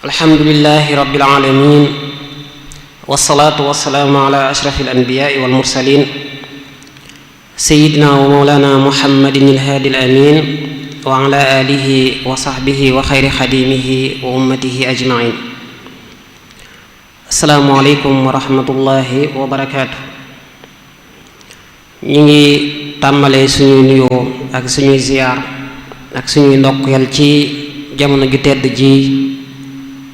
alhamdulillahi rabbil alamin wassalaatu wassalaamu ala ashrafil anbiyaai wal mursalin sayyidina wa mawlana muhammadin alhaadi al amin wa ala alihi wa sahbihi wa xayri xadimihi wa ummatihi ajmain. assalaamu aleykum wa rahmatullahi wa barakaatu. ñu ngi tàmbalee suñuy nuyoo ak suñuy ziyaar ak suñuy ndokkeel ci jamono ju tedd ji,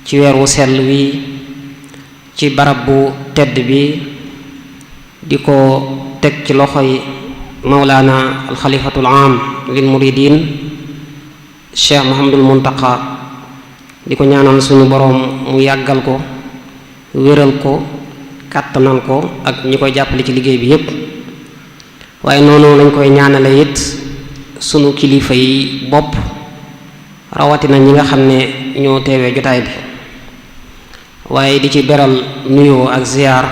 ci weer wu sell wi, ci barab bu tedd bi, di ko teg ci loxoy mawlaana alxalifatul aam lil muridin cheikh Muhammadul Muntaqa, di ko ñaanal suñu boroom mu yàggal ko, wéral ko, kàttanal ko ak ñi koy jàppale ci liggéey bi yépp. waaye noonu lañ koy ñaanale it sunu kilifa yi bopp, rawatina ñi nga xam ne ñoo teewee jotaay bi, waaye di ci beral nuyoo ak ziyaar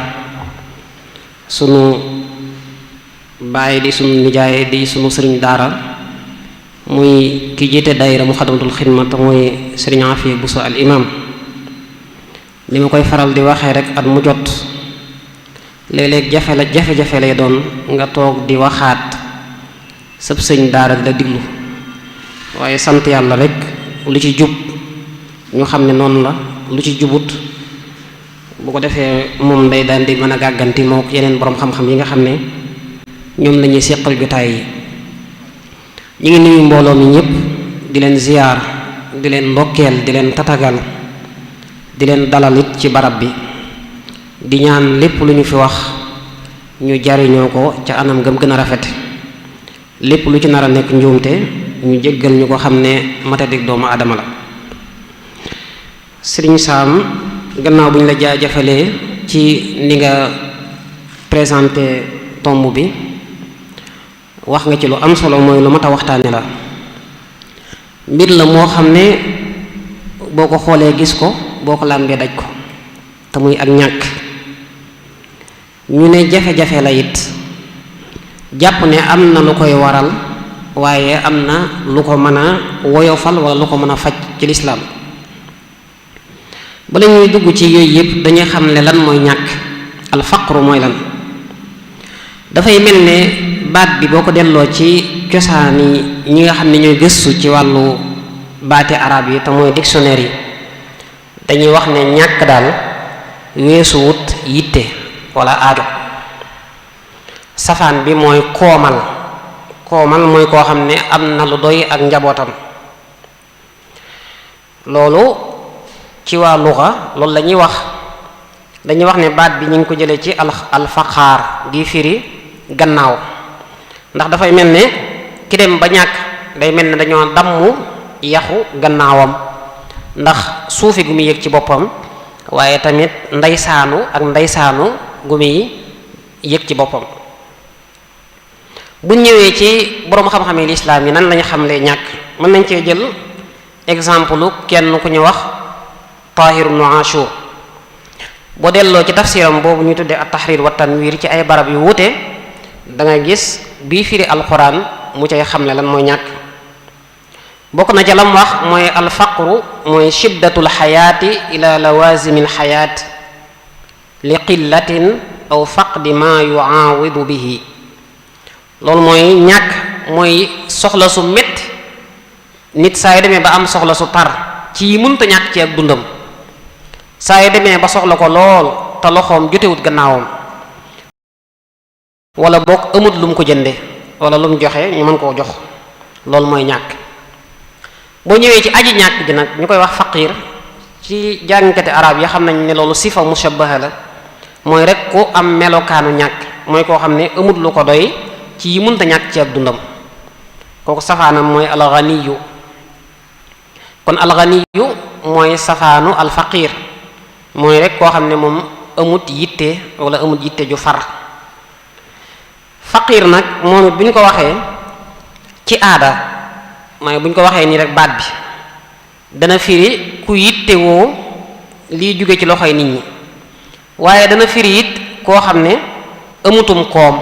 sunu baay di sunu nijaay di sunu sëriñ daara, muy ki jiite daayira Muxaddamatul Xidma te muy sëriñ Afiya Buso al imam. li ma koy faral di waxee rek at mu jot, léeg-léeg jafe-jafe lay doon nga toog di waxaat sab sëñ daara di la diglu, waaye sant yàlla rek lu ci jub ñu xam ne noonu la, lu ci jubut bu ko defee moom day daan di mën a gàgganti moo yeneen boroom xam-xam yi nga xam ne ñoom lañuy séqal jotaay yi. ñu ngi nuyu mbooloo mi ñëpp, di leen ziyaar, di leen ndokkeel, di leen tatagal, di leen dalal it ci barab bi, di ñaan lépp lu ñu fi wax ñu jariñoo ko ca anam gëm gën a rafet, lépp lu ci nar a nekk njuumte ñu jéggal ñu ko xam ne matadik doomu aadama la. Sëriñ Saam, gannaaw bu ñu la jaajëfalee ci ni nga présenté tomb bi, wax nga ci lu am solo, mooy lu mat a waxtaane la. mbir la moo xam ne boo ko xoolee gis ko, boo ko làmbee daj ko, te muy ak ñàkk. ñu ne jafe-jafe la it, jàpp ne am na lu koy waral, waaye am na lu ko mën a woyofal wala lu ko mën a faj ci lislaam. bala ñuy dugg ci yooyu yëpp dañuy xam ne lan mooy ñàkk, alfaqru mooy lan. dafay mel ne baat bi boo ko delloo ci cosaan yi ñi nga xam ne ñooy gëstu ci wàllu baati arab yi te mooy dictionnaire yi, dañuy wax ne ñàkk daal weesu wut yitte wala aajo. safaan bi mooy koomal mooy koo xam ne am na lu doy ak njabootam. loolu ci waa luxa loolu la ñuy wax, dañuy wax ne baat bi ñu ngi ko jëlee ci alfaqaar di firi gannaaw, ndax dafay mel ne ki dem ba ñàkk day mel ne dañoo damm yaxu gannaawam, ndax suufi gu muy yëg ci boppam, waaye tamit ndeysaanu gu muy yëg ci boppam. bu ñëwee ci boroom xam-xame lislaam yi nan lañu xamlee ñàkk, mën nañ cee jël exemple kenn ku ñu wax Taahir ibnu Ashur. boo delloo ci tafsiram boobu ñu tuddee at-Tahrir wa Tanwir ci ay barab yu wuute, da nga gis bii firi alquran mu cay xamle lan mooy ñàkk. bokk na ca lam wax mooy alfaqru mooy shiddatul xayaati ila lawazimil xayaat li qillatin aw faqdi ma yuaawidu bihi. loolu mooy ñàkk mooy soxla su métti, nit saa yu demee ba am soxla su tar ci yi mënta ñàkk ci ak dundam, saa yu demee ba soxla ko lool te loxoom jotewut gannaawam, wala boog amut lu mu ko jënde wala lu mu joxe ñu mën koo jox, loolu mooy ñàkk. boo ñëwee ci aji ñàkk ji nag ñu koy wax faqir, ci jàngkati arab yi xam nañ ne loolu sifa mushabbaha la, mooy rek ku am melokaanu ñàkk, mooy koo xam ne amut lu ko doy ci yi mënta ñàkk ci ak dundam. kooku safaanam mooy alganiyu. kon alganiyu mooy safaanu alfaqir, mooy rek koo xam ne moom amut yitte wala amut yitte ju far. faqir nag moom it bu ñu ko waxee ci aada, mooy bu ñu ko waxee nii rek baat bi dana firi ku yittewoo liy jóge ci loxoy nit ñi, waaye dana firi it koo xam ne amutum koom,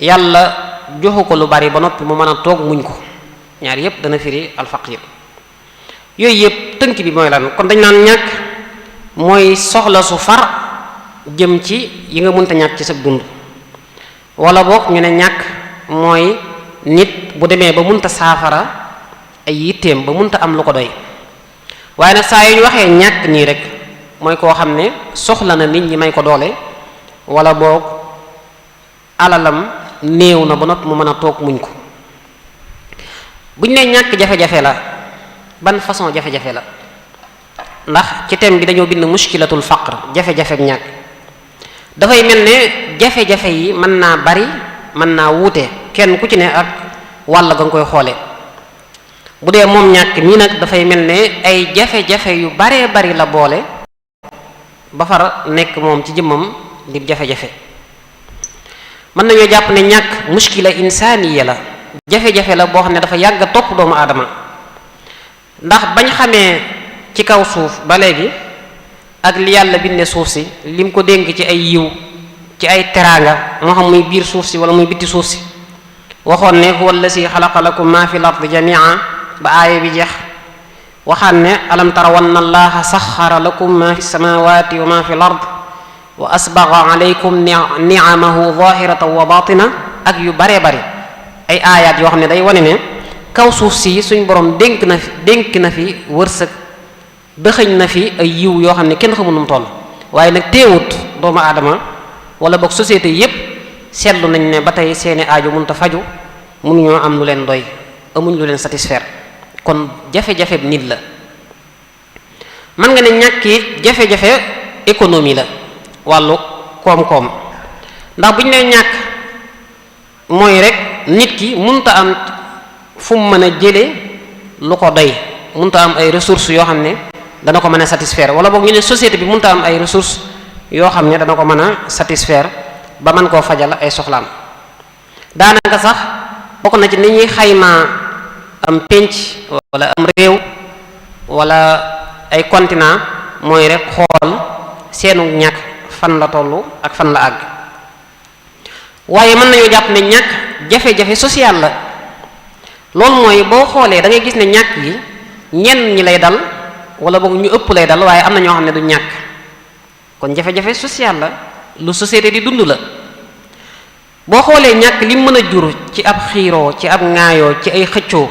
yàlla joxu ko lu bari ba noppi mu mën a toog muñ ko. ñaar yépp dana firi alfaqir. yooyu yëpp tënk bi mooy lan kon dañ naan ñàkk mooy soxla su far jëm ci yi nga mënta ñàkk ci sa dund wala boog ñu ne ñàkk mooy nit bu demee ba mënta saafara ay yitteem ba mënta am lu ko doy waaye nag saa yu ñu waxee ñàkk nii rek mooy koo xam ne soxla na nit ñi may ko doole wala boog alalam néew na ba noppi mu mën a toog muñ ko bu ñu nee ñàkk jafe-jafe la ban façon jafe-jafe la ndax ci thème bi dañoo bind mushkilatul faqr jafe-jafe ñàkk dafay mel ne jafe-jafe yi mën naa bari mën naa wuute kenn ku ci ne ak wàll ga nga koy xoole bu dee moom ñàkk mii nag dafay mel ne ay jafe-jafe yu baree bari la boole ba far nekk moom ci jëmmam di jafe-jafe mën nañoo jàpp ne ñàkk mushkila insaaniya la jafe-jafe la boo xam ne dafa yàgg a topp doomu aadama ndax bañ xamee ci kaw suuf ba léegi ak li yàlla binde suuf si lim ko dénk ci ay yiw ci ay teraanga moo xam muy biir suuf si wala muy bitti suuf si waxoon ne huwa allazi xalaqa lakum ma fi l ard jamia ba aaya bi jeex waxaan ne alam tarawanna allaha saxara lakum ma fi samawati wa ma fi l ard wa asbaga alaykum niamahu zahiratan wa batina ak yu baree bari ay aayaat yoo xam ne day wane ne kaw suuf si suñ borom dénk na fi wërsëg dëxëñ na fi ay yiw yoo xam ne kenn xamul nu mu toll waaye nag teewut doomu aadama wala boog société yépp seetlu nañ ne ba tey seeni aajo mënut a faju mënuñoo am lu leen doy amuñ lu leen satisfaire kon jafe-jafe nit la mën nga ne ñàkk it jafe-jafe économie la wàllu koom-koom ndax bu ñu nee ñàkk mooy rek nit ki mënut a am fu mu mën a jële lu ko doy mënut a am ay ressources yoo xam ne dana ko mën a satisfaire wala boog ñu ne société bi mënut a am ay ressources yoo xam ne dana ko mën a satisfaire ba mën koo fajal ay soxlaam daanaka sax bokk na ci ni ñuy xaymaa am pénc wala am réew wala ay continent mooy rek xool seenu ñàkk fan la tollu ak fan la àgg waaye mën nañoo jàpp ne ñàkk jafe-jafe social la loolu mooy boo xoolee da ngay gis ne ñàkk gi ñenn ñi lay dal wala boog ñu ëpp lay dal waaye am na ñoo xam ne du ñàkk kon jafe-jafe social la lu société di dund la boo xoolee ñàkk li mën a jur ci ab xiiroo ci ab ŋaayoo ci ay xëccoo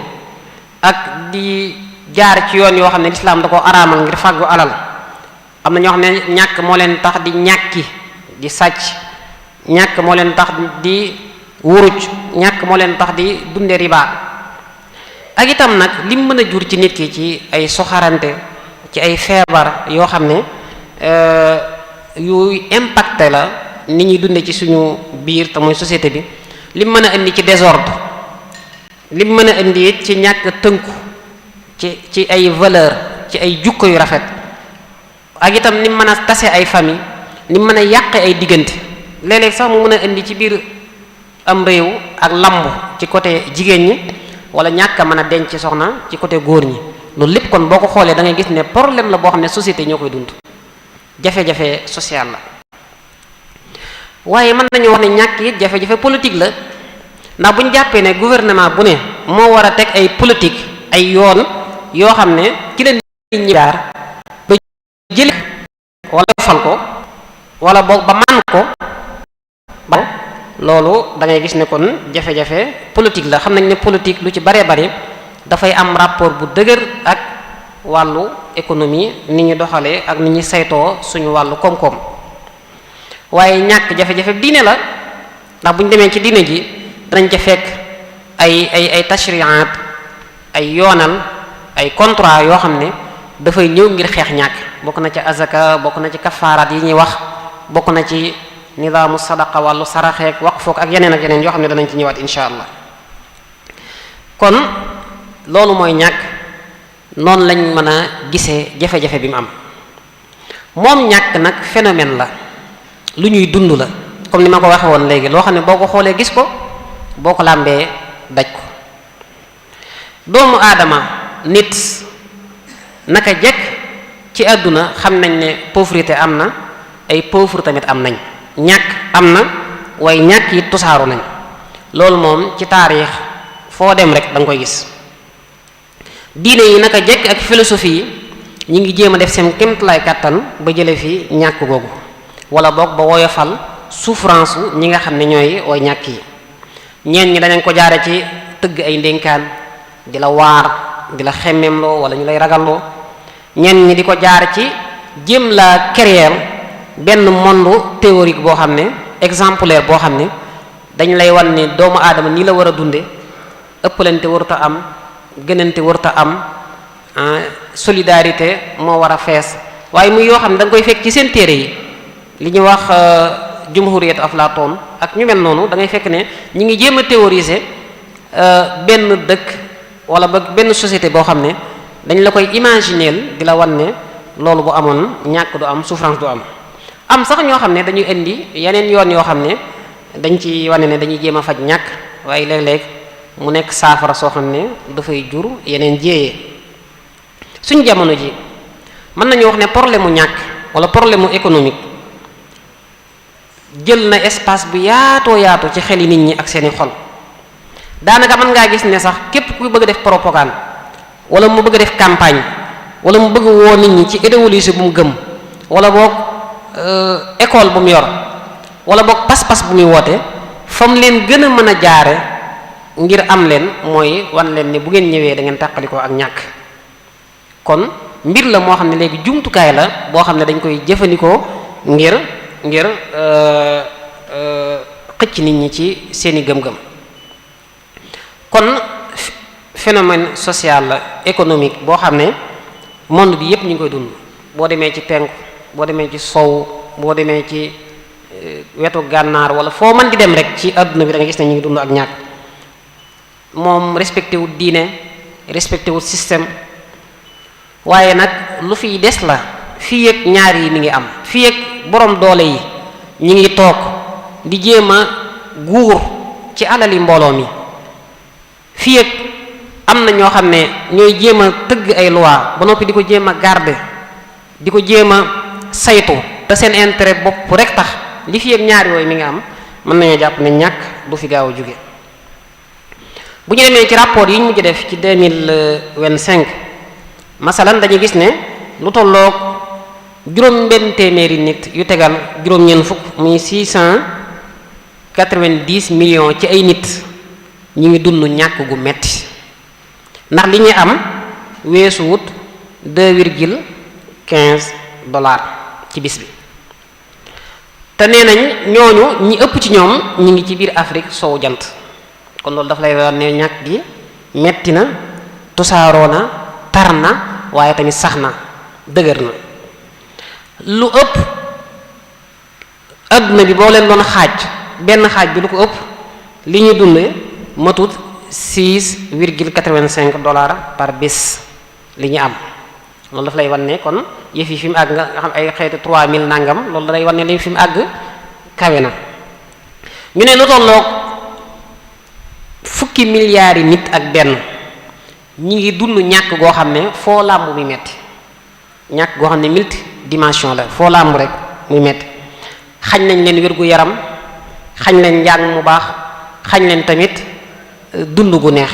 ak di jaar ci yoon yoo xam ne lislaam da ko araamal ngir fàggu alal am na ñoo xam ne ñàkk moo leen tax di ñàkki di sàcc ñàkk moo leen tax di wuruj ñàkk moo leen tax di dunde riba ak itam nag li mën a jur ci nit ki ci ay soxarante ci ay feebar yoo xam ne yu impacté la nit ñi dunde ci suñu biir te mooy société bi li mën a indi ci désordre li mën a indi it ci ñàkk tënku ci ay valeur ci ay jukko yu rafet ak itam ni mën a tase ay famille ni mën a yàqe ay diggante léeg-léeg sax mu mën a indi ci biir am réew ak lamb ci côté jigéen ñi wala ñàkk a mën a denc soxna ci côté góor ñi loolu lépp kon boo ko xoolee da ngay gis ne problème la boo xam ne société ñoo koy dund jafe-jafe social la waaye mën nañu wax ne ñàkk it jafe-jafe politique la ndax bu ñu jàppee ne gouvernement bu ne moo war a teg ay politique ay yoon yoo xam ne ci la nit ñi jaar ba jële wala fal ko wala boog ba man ko ba loolu da ngay gis ne kon jafe-jafe politique la xam nañ ne politique lu ci baree bari dafay am rapport bu dëgër ak wàllu économie ni ñu doxalee ak ni ñu saytoo suñu wàllu koom-koom waaye ñàkk jafe-jafe diine la ndax bu ñu demee ci diine ji danañ ca fekk ay tashri'at ay yoonal ay contrat yoo xam ne dafay ñëw ngir xeex ñàkk bokk na ci azaka bokk na ci kafaaraat yi ñuy wax bokk na ci nidaamu sadaqa wàllu saraxeek waqfook ak yeneen yoo xam ne danañ ci ñëwaat insha allah kon loolu mooy ñàkk noonu lañ mën a gisee jafe-jafe bi mu am moom ñàkk nag phénomène la lu ñuy dund la comme ni ma ko waxe woon léegi loo xam ne boo ko xoolee gis ko boo ko làmbee daj ko doomu aadama nit naka jekk ci àdduna xam nañ ne pauvreté am na ay pauvre tamit am nañ ñàkk am na waaye ñàkk yi tusaaru nañ loolu moom ci taarix foo dem rek da nga koy gis diine yi naka jekk ak philosophie yi ñi ngi jéem a def seen kéemtalaay kàttan ba jële fi ñàkk googu wala boog ba woyofal souffrance ñi nga xam ne ñooy way ñàkk yi. ñeen ñi danañ ko jaare ci tëgg ay ndénkaan di la waar di la xemmemloo wala ñu lay ragalloo, ñeen ñi di ko jaare ci jéem la créer benn monde théorique boo xam ne exemplaire boo xam ne dañ lay wan ne doomu aadama nii la war a dunde, ëppalante warta am, gënante warta am, solidarité moo war a fees, waaye muy yoo xam ne da nga koy fekk ci seen téere yi li ñuy wax jumhuriyat Aflaatoon ak ñu mel noonu. da ngay fekk ne ñi ngi jéem a théoriser benn dëkk wala ba benn société boo xam ne dañ la koy imagineel di la wan ne loolu bu amoon ñàkk du am, souffrance du am. am sax ñoo xam ne dañuy indi yeneen yoon yoo xam ne dañ ci wane ne dañuy jéem a faj ñàkk, waaye léeg-léeg mu nekk saafara soo xam ne dafay jur yeneen jéeyee. suñ jamono ji mën nañu wax ne problème mu ñàkk wala problème mu économique jël na espace bu yaatoo yaatu ci xeli nit ñi ak seeni xol. daanaka mën ngaa gis ne sax képp ku bëgg a def propagande wala mu bëgg a def campagne wala mu bëgg woo nit ñi ci idéologie bu mu gëm wala boog école bu mu yor wala boog pas-pas bu muy woote, fa mu leen gën a mën a jaare ngir am leen mooy wan leen ne bu ngeen ñëwee da ngeen tàqalikoo ak ñàkk. kon mbir la moo xam ne léegi jumtukaay la boo xam ne dañ koy jëfandikoo ngir xëcc nit ñi ci seeni gëm-gëm. kon phénomène social la économique boo xam ne monde bi yépp ñu ngi koy dund. boo demee ci penku, boo demee ci sow, boo demee ci wetu gànnaar wala foo mën di dem rek ci àdduna bi da nga gis ne ñu ngi dund ak ñàkk. moom respecté wut diine, respecté wut système, waaye nag lu fiy des la. fii ak ñaar yi mi ngi am, fii ak borom doole yi ñi ngi toog di jéem a guur ci alali mbooloo mi, fii ak am na ñoo xam ne ñooy jéem a tëgg ay loi ba noppi di ko jéem a garder, di ko jéem a saytu te seen intérêt bopp rek tax, li fii ak ñaar yooyu mi ngi am, mën nañoo jàpp ne ñàkk du fi gaaw a jóge. bu ñu demee ci rapport yi ñu mujj def ci 2025 masalan dañuy gis ne lu tolloog juróom benn téeméeri nit yu tegal juróom-ñeent fukk muy 690 millions ci ay nit ñu ngi dund ñàkk gu metti, ndax li ñuy am weesu wut $2,15 ci bis bi. te nee nañ ñooñu ñi ëpp ci ñoom ñi ngi ci biir Afrique sowu jant. kon loolu daf lay wax ne ñàkk gi metti na, tusaaroo na, tar na, waaye tamit sax na, dëgër na. lu ëpp adduna bi boo leen doon xaaj, benn xaaj bi lu ko ëpp li ñuy dunde matut $6,85 par bés li ñu am. loolu daf lay wan ne kon yëf yi fi mu àgg nga xam ay xeeti 3000 nangam, loolu da lay wan ne li fi mu àgg kawe na. ñu ne lu tolloog fukki milliards yi nit ak benn ñi ngi dund ñàkk goo xam ne foo làmb muy metti, ñàkk goo xam ne multidimension la, foo làmb rek muy metti. xañ nañ leen wér gu yaram, xañ leen njàng mu baax, xañ leen tamit dund gu neex.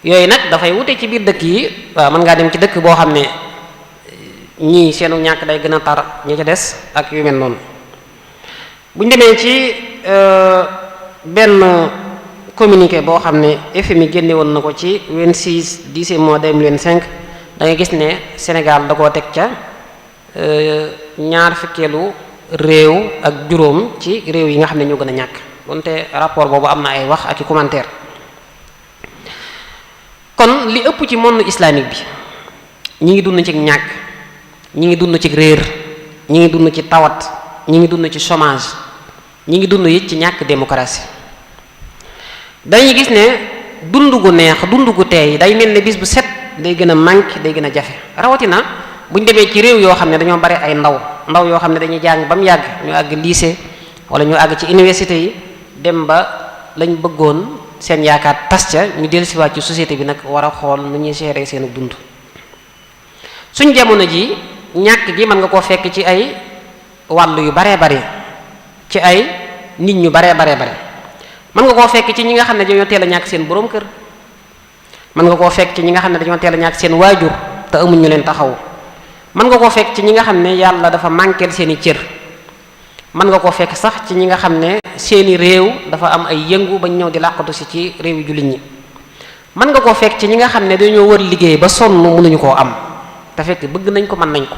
yooyu nag dafay wute ci biir dëkk yi. waaw mën ngaa dem ci dëkk boo xam ne ñii seenu ñàkk day gën a tar ñi ca des ak yu mel noonu. bu ñu demee ci benn communiqué boo xam ne FMI génne woon na ko ci 26/10/2025 da ngay gis ne Sénégal da koo teg ca ñaar fukkeelu réew ak juróom ci réew yi nga xam ne ñoo gën a ñàkk. wante rapport boobu am na ay wax ak i commentaire. kon li ëpp ci monde islamique bi ñi ngi dund ci ñàkk, ñi ngi dund ci réer, ñi ngi dund ci tawat, ñi ngi dund ci chômage, ñi ngi dund it ci ñàkk démocratie. dañuy gis ne dund gu neex, dund gu teey day mel ne bis bu set day gën a manqué, day gën a jafe. rawatina buñ demee ci réew yoo xam ne dañoo bari ay ndaw yoo xam ne dañuy jàng ba mu yàgg ñu àgg lycée wala ñu àgg ci université yi, dem ba lañ bëggoon seen yaakaar tas ca, ñu dellusiwaat ci société bi nag war a xool nu ñuy gérer seen dund. suñ jamono ji ñàkk gi mën nga koo fekk ci ay wàll yu baree bare, ci ay nit ñu baree bare. mën nga koo fekk ci ñi nga xam ne dañoo teel a ñàkk seen boroom kër, mën nga koo fekk ci ñi nga xam ne dañoo teel a ñàkk seen waajur te amuñ ñu leen taxaw mën nga koo fekk ci ñi nga xam ne yàlla dafa manqueel seeni cër mën nga koo fekk sax ci ñi nga xam ne seeni réew dafa am ay yëngu bañ ñëw di làqatu si ci réew yu jullit ñi mën nga koo fekk ci ñi nga xam ne dañoo wër liggéey ba sonn mënuñu koo am te fekk bëgg nañ ko mën nañ ko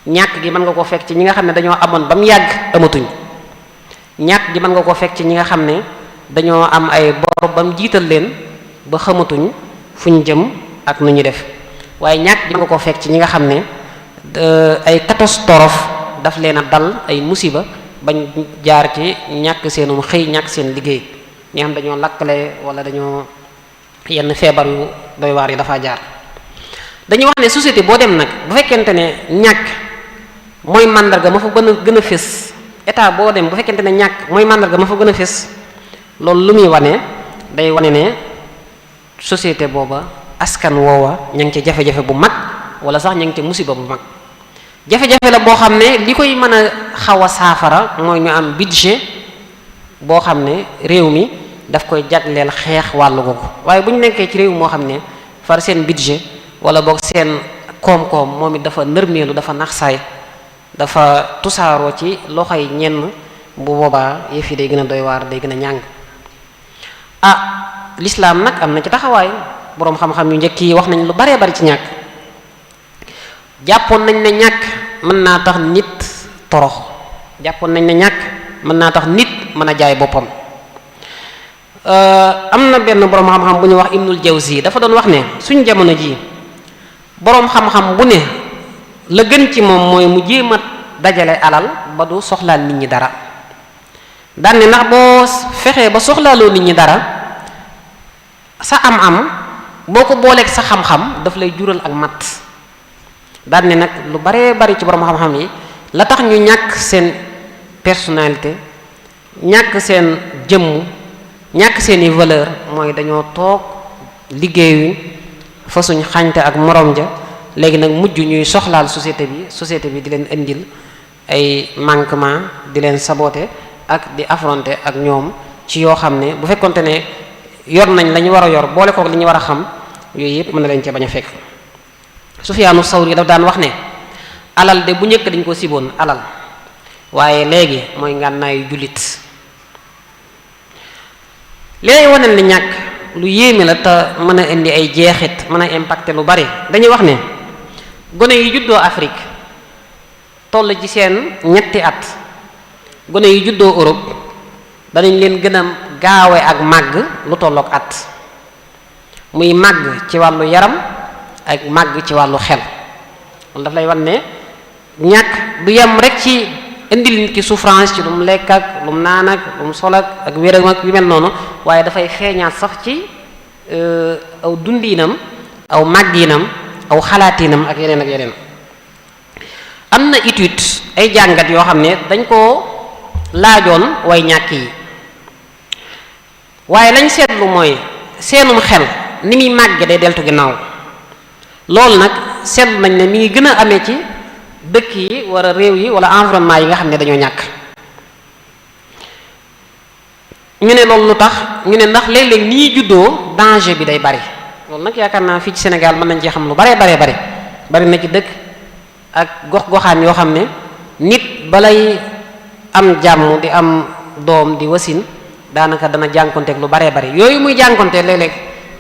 ñàkk gi mën nga koo fekk ci ñi nga xam ne dañoo amoon ba mu yàgg amatuñ ñàkk gi mën nga koo fekk ci ñi nga xam ne dañoo am ay bor ba mu jiital leen ba xamatuñ fuñ jëm ak nu ñu def waaye ñàkk gi mën nga koo fekk ci ñi nga xam ne ay catastrophe daf leen a dal ay musiba bañ jaar ci ñàkk seenum xëy ñàkk seen liggéey ñi xam dañoo lakkale wala dañoo yenn feebar yu doy waar yi dafa jaar dañuy wax ne société boo dem nag bu fekkente ne ñàkk mooy màndarga ma fa gën a fés état boo dem bu fekkente ne ñàkk mooy màndarga ma fa gën a fés loolu lu muy wane day wane ne société booba askan woowa ña ngi ci jafe-jafe bu mag wala sax ña ngi ci musiba bu mag jafe-jafe la boo xam ne li koy mën a xaw a saafara mooy ñu am budget boo xam ne réew mi daf koy jagleel xeex wàllu googu waaye bu ñu nekkee ci réew moo xam ne far seen budget wala boog seen koom-koom moom it dafa nërmeelu dafa naxsaay dafa tusaaroo ci loxoy ñenn bu boobaa yëf yi day gën a doy waar day gën a ñàng lislaam nag am na ci taxawaay boroom xam-xam yu njëkk yi wax nañ lu baree bari ci ñàkk jàppoon nañ ne ñàkk mën naa tax nit torox jàppoon nañ ne ñàkk mën naa tax nit mën a jaay boppam am na benn boroom xam-xam bu ñu wax Ibnul Jawzi dafa doon wax ne suñ jamono ji boroom xam-xam bu ne la gën ci moom mooy mu jéem a dajale alal ba du soxlaal nit ñi dara daan ne ndax boo fexee ba soxlaaloo nit ñi dara sa am-am boo ko booleeg sa xam-xam daf lay jural ak mat daan ne nag lu baree bari ci boroom xam-xam yi la tax ñu ñàkk seen personnalité ñàkk seen jëmm ñàkk seeni valeur mooy dañoo toog liggéeyuñ fa suñ xañte ak morom ja léegi nag mujj ñuy soxlaal société bi di leen indil ay manquement di leen saboter ak di affronter ak ñoom ci yoo xam ne bu fekkonte ne yor nañ la ñu war a yor boole kook li ñu war a xam yooyu yëpp mën na leen ci bañ a fekk Sufyaanu Sawri daf daan wax ne alal de bu njëkk dañ ko siboon alal waaye léegi mooy ngànnaayu jullit léegi waneen li ñàkk lu yéeme la te mën a indi ay jeexit mën a impacter lu bari dañuy wax ne gone yi juddoo Afrique toll ci seen ñetti at gone yi juddoo Europe danañ leen gën a gaawe ak màgg lu tollook at muy màgg ci wàllu yaram ak màgg ci wàllu xel loolu daf lay wan ne ñàkk du yem rek ci indil nit ki souffrance ci lu mu lekk ak lu mu naan ak lu mu sol ak wéram ak yu mel noonu waaye dafay feeñaat sax ci aw dundiinam aw màggiinam aw xalaatiinam ak yeneen am na étude ay jàngat yoo xam ne dañ koo laajoon way ñàkk yi waaye lañ seetlu mooy seenum xel ni muy màgge day deltu ginnaaw loolu nag seetlu nañ ne mi ngi gën a amee ci dëkk yi wala réew yi wala environnement yi nga xam ne dañoo ñàkk ñu ne loolu lu tax ñu ne ndax léeg-léeg ni ñuy juddoo danger bi day bari loolu nag yaakaar naa fii ci Sénégal mën nañ ci xam lu bari na ci dëkk ak gox-goxaan yoo xam ne nit balay am jàmm di am doom di wasin daanaka dana jànkonteeg lu baree bari yooyu muy jànkonteeg léeg-léeg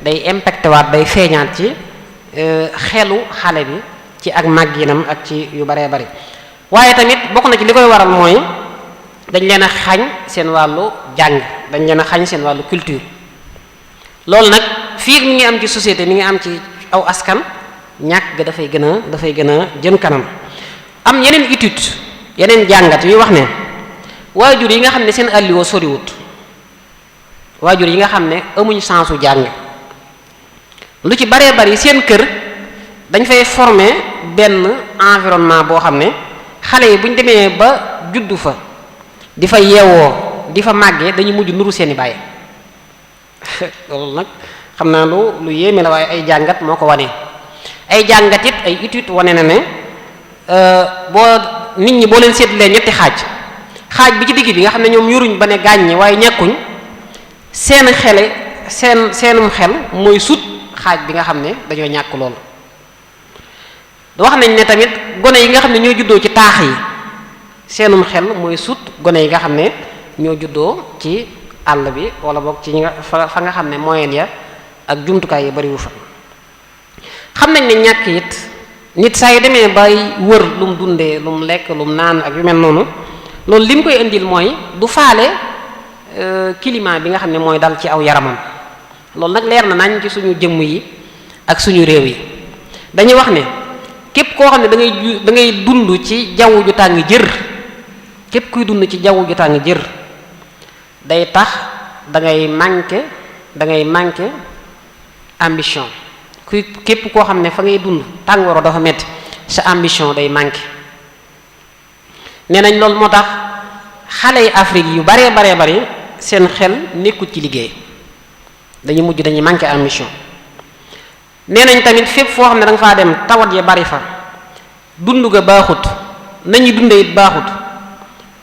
day impacté waat day feeñaat ci xelu xale bi ci ak màgginam ak ci yu baree bari waaye tamit bokk na ci li koy waral mooy dañ leen a xañ seen wàllu jàng dañ leen a xañ seen wàllu culture loolu nag fii mi ngi am ci société mi ngi am ci aw askan ñàkk ga dafay gën a jëm kanam am yeneen étude yeneen jàngat yuy wax ne waajur yi nga xam ne seen àlliwoo soriwut waajur yi nga xam ne amuñ sensu jàng lu ci baree bari seen kër dañ fay former benn environnement boo xam ne xale yi buñ demee ba juddu fa di fa yeewoo di fa màggee dañu mujj nuru seeni baay loolu nag xam naa lu yéeme la waaye ay jàngat moo ko wane ay jàngat it ay étude wane na ne nit ñi boo leen seetlee ñetti xaaj bi ci digg bi nga xam ne ñoom yoruñ ba ne gàññi waaye ñàkkuñ seenum xel mooy sut xaaj bi nga xam ne dañoo ñàkk lool. wax nañ ne tamit gone yi nga xam ne ñoo juddoo ci taax yi seenum xel mooy sut gone yi nga xam ne ñoo juddoo ci àll bi wala boog ci ñi nga fa nga xam ne moyen ya ak jumtukaay yi bariwu fa. xam nañ ne ñàkk it nit saa yu demee bay wër lu mu dundee lu mu lekk lu mu naan ak yu mel noonu loolu li mu koy indil mooy du faale climat bi nga xam ne mooy dal ci aw yaramam. loolu nag leer na nañ ci suñu jëmm yi ak suñu réew yi dañuy wax ne képp koo xam ne da ngay dund ci jaww ju tàng jër képp kuy dund ci jaww ju tàng jër day tax da ngay manqué ambition. képp koo xam ne fa ngay dund tàngooro dafa metti sa ambition day manqué. nee nañ loolu moo tax xale yi Afrique yu baree bari seen xel nekkul ci liggéey dañuy manqué ambition. nee nañ tamit fépp foo xam ne da nga faa dem tawat ya bari fa dund ga baaxut nañu dunde it baaxut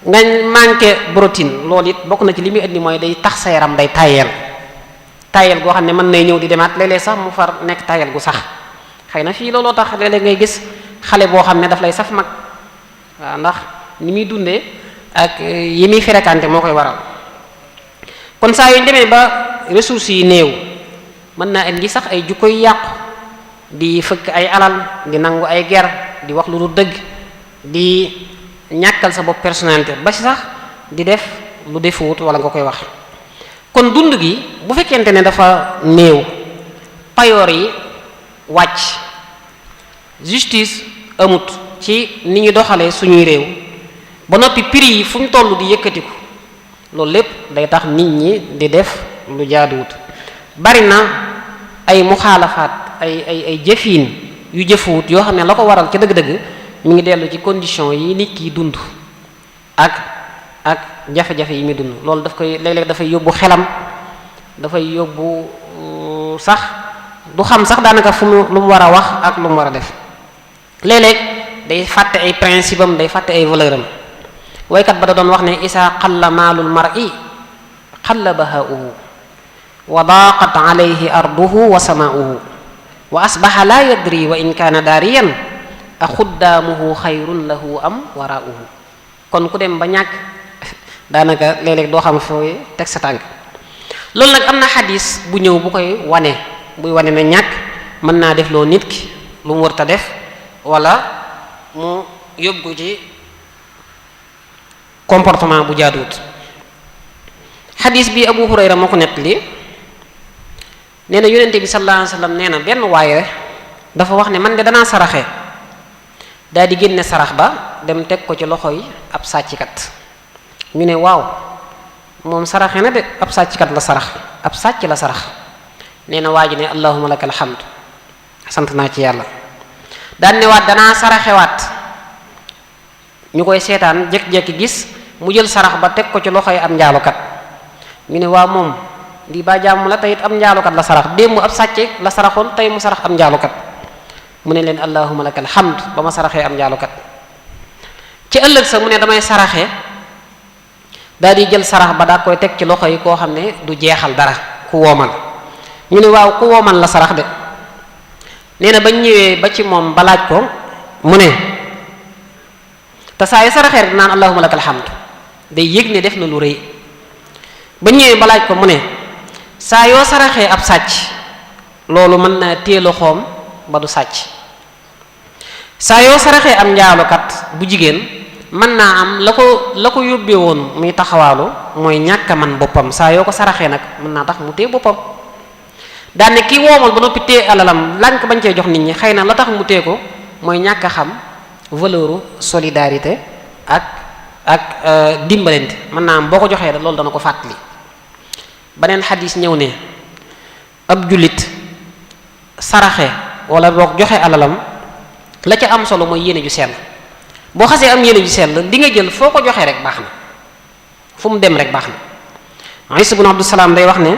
nga manqué protéine loolu it bokk na ci li muy indi mooy day tax sa yaram day tayel goo xam ne mën nay ñëw di demaat léeg-léeg sax mu far nekk tayel gu sax. xëy na fii looloo tax léeg-léeg ngay gis xale boo xam ne daf lay saf mag waaw ndax ni muy dundee ak yi muy fréquenté moo koy waral. kon saa yu ñu demee ba ressources yi néew mën naa indi sax ay jukko yu yàqu di fëkk ay alal di nangu ay ger di wax lu dul dëgg di ñàkkal sa bopp personnalité ba ci sax di def lu defuwut wala nga koy wax. kon dund gi bu fekkente ne dafa néew payoor yi wàcc justice amut ci ni ñu doxalee suñuy réew ba noppi prix yi fu ñu toll di yëkkatiku loolu lépp day tax nit ñi di def lu jaaduwut. bari na ay muxaalafaat ay jëfiin yu jëfuwut yoo xam ne la ko waral ci dëgg-dëgg mi ngi dellu ci condition yi nit ki dund ak jafe-jafe yi muy dund. loolu daf koy léeg-léeg dafay yóbbu xelam dafay yóbbu sax du xam sax daanaka lu mu war a wax ak lu mu war a def. léeg-léeg day fàtte ay principe am day fàtte ay valeur am. waykat ba da doon wax ne isa qalla maalul mar'i qalla bahaa'uhu wa daaqat alayhi arduhu wa samaa'uhu wa asbaha la yadri wa in kaana daariyan axuddaamuhu xayrun lahu am waraa'uhu. kon ku dem ba ñàkk daanaka léeg-léeg doo xam fooy teg sa tànk. loolu nag am na xadis bu ñëw bu koy wane buy wane ne ñàkk mën naa def loo nit ki lu mu warta def wala mu yóbbu ci comportement bu jaaduwut. xadis bi Abu Hurayra moo ko nettali nee na yonente bi sallallahu alayhi wasallam nee na benn waaye dafa wax ne man de danaa saraxe daal di génne sarax ba dem teg ko ci loxo yi ab sàcckat. ñu ne waaw moom saraxe na de ab sàcckat la sarax ab sàcc la sarax. nee na waa ji ne allahumma lakal hamd sant naa ci yàlla. daan ne waat danaa saraxewaat ñu koy seetaan jékki-jékki gis mu jël sarax ba teg ko ci loxo yi am njaalukat. ñu ne waaw moom lii ba jàmm la tey it am njaalukat la sarax démb ab sàcce la saraxoon tey mu sarax am njaalukat. mu ne leen allahumma lakal hamd ba ma saraxee am njaalukat. ci ëllëg sa mu ne damay saraxe daal di jël sarax ba daa koy teg ci loxo yi koo xam ne du jeexal dara ku woomal. ñu ne waaw ku woomal la sarax de. nee na bañ ñëwee ba ci moom ba laaj ko mu ne te saa yu saraxee rek naan allahumma lakal hamd day yëg ne def na lu rëy. ba ñëwee ba laaj ko mu ne saa yoo saraxee ab sàcc loolu mën naa téye loxoom ba du sàcc. saa yoo saraxee am njaalukat bu jigéen mën naa am la ko yóbbee woon muy taxawaalu mooy ñàkk a man boppam saa yoo ko saraxee nag mën naa tax mu téye boppam. daan ne kii woomal ba noppi téye alalam lànk bañ cee jox nit ñi xëy na la tax mu téye ko mooy ñàkk a xam valeur solidarité ak dimbalante. mën naa am boo ko joxee da loolu dana ko fàttali. beneen xadis ñëw ne ab jullit saraxe wala boo joxe alalam la ca am solo mooy yéene ju sell. boo xasee am yéene ju sell li nga jël foo ko joxee rek baax na fu mu dem rek baax na. Isa ibn Abdus Salaam day wax ne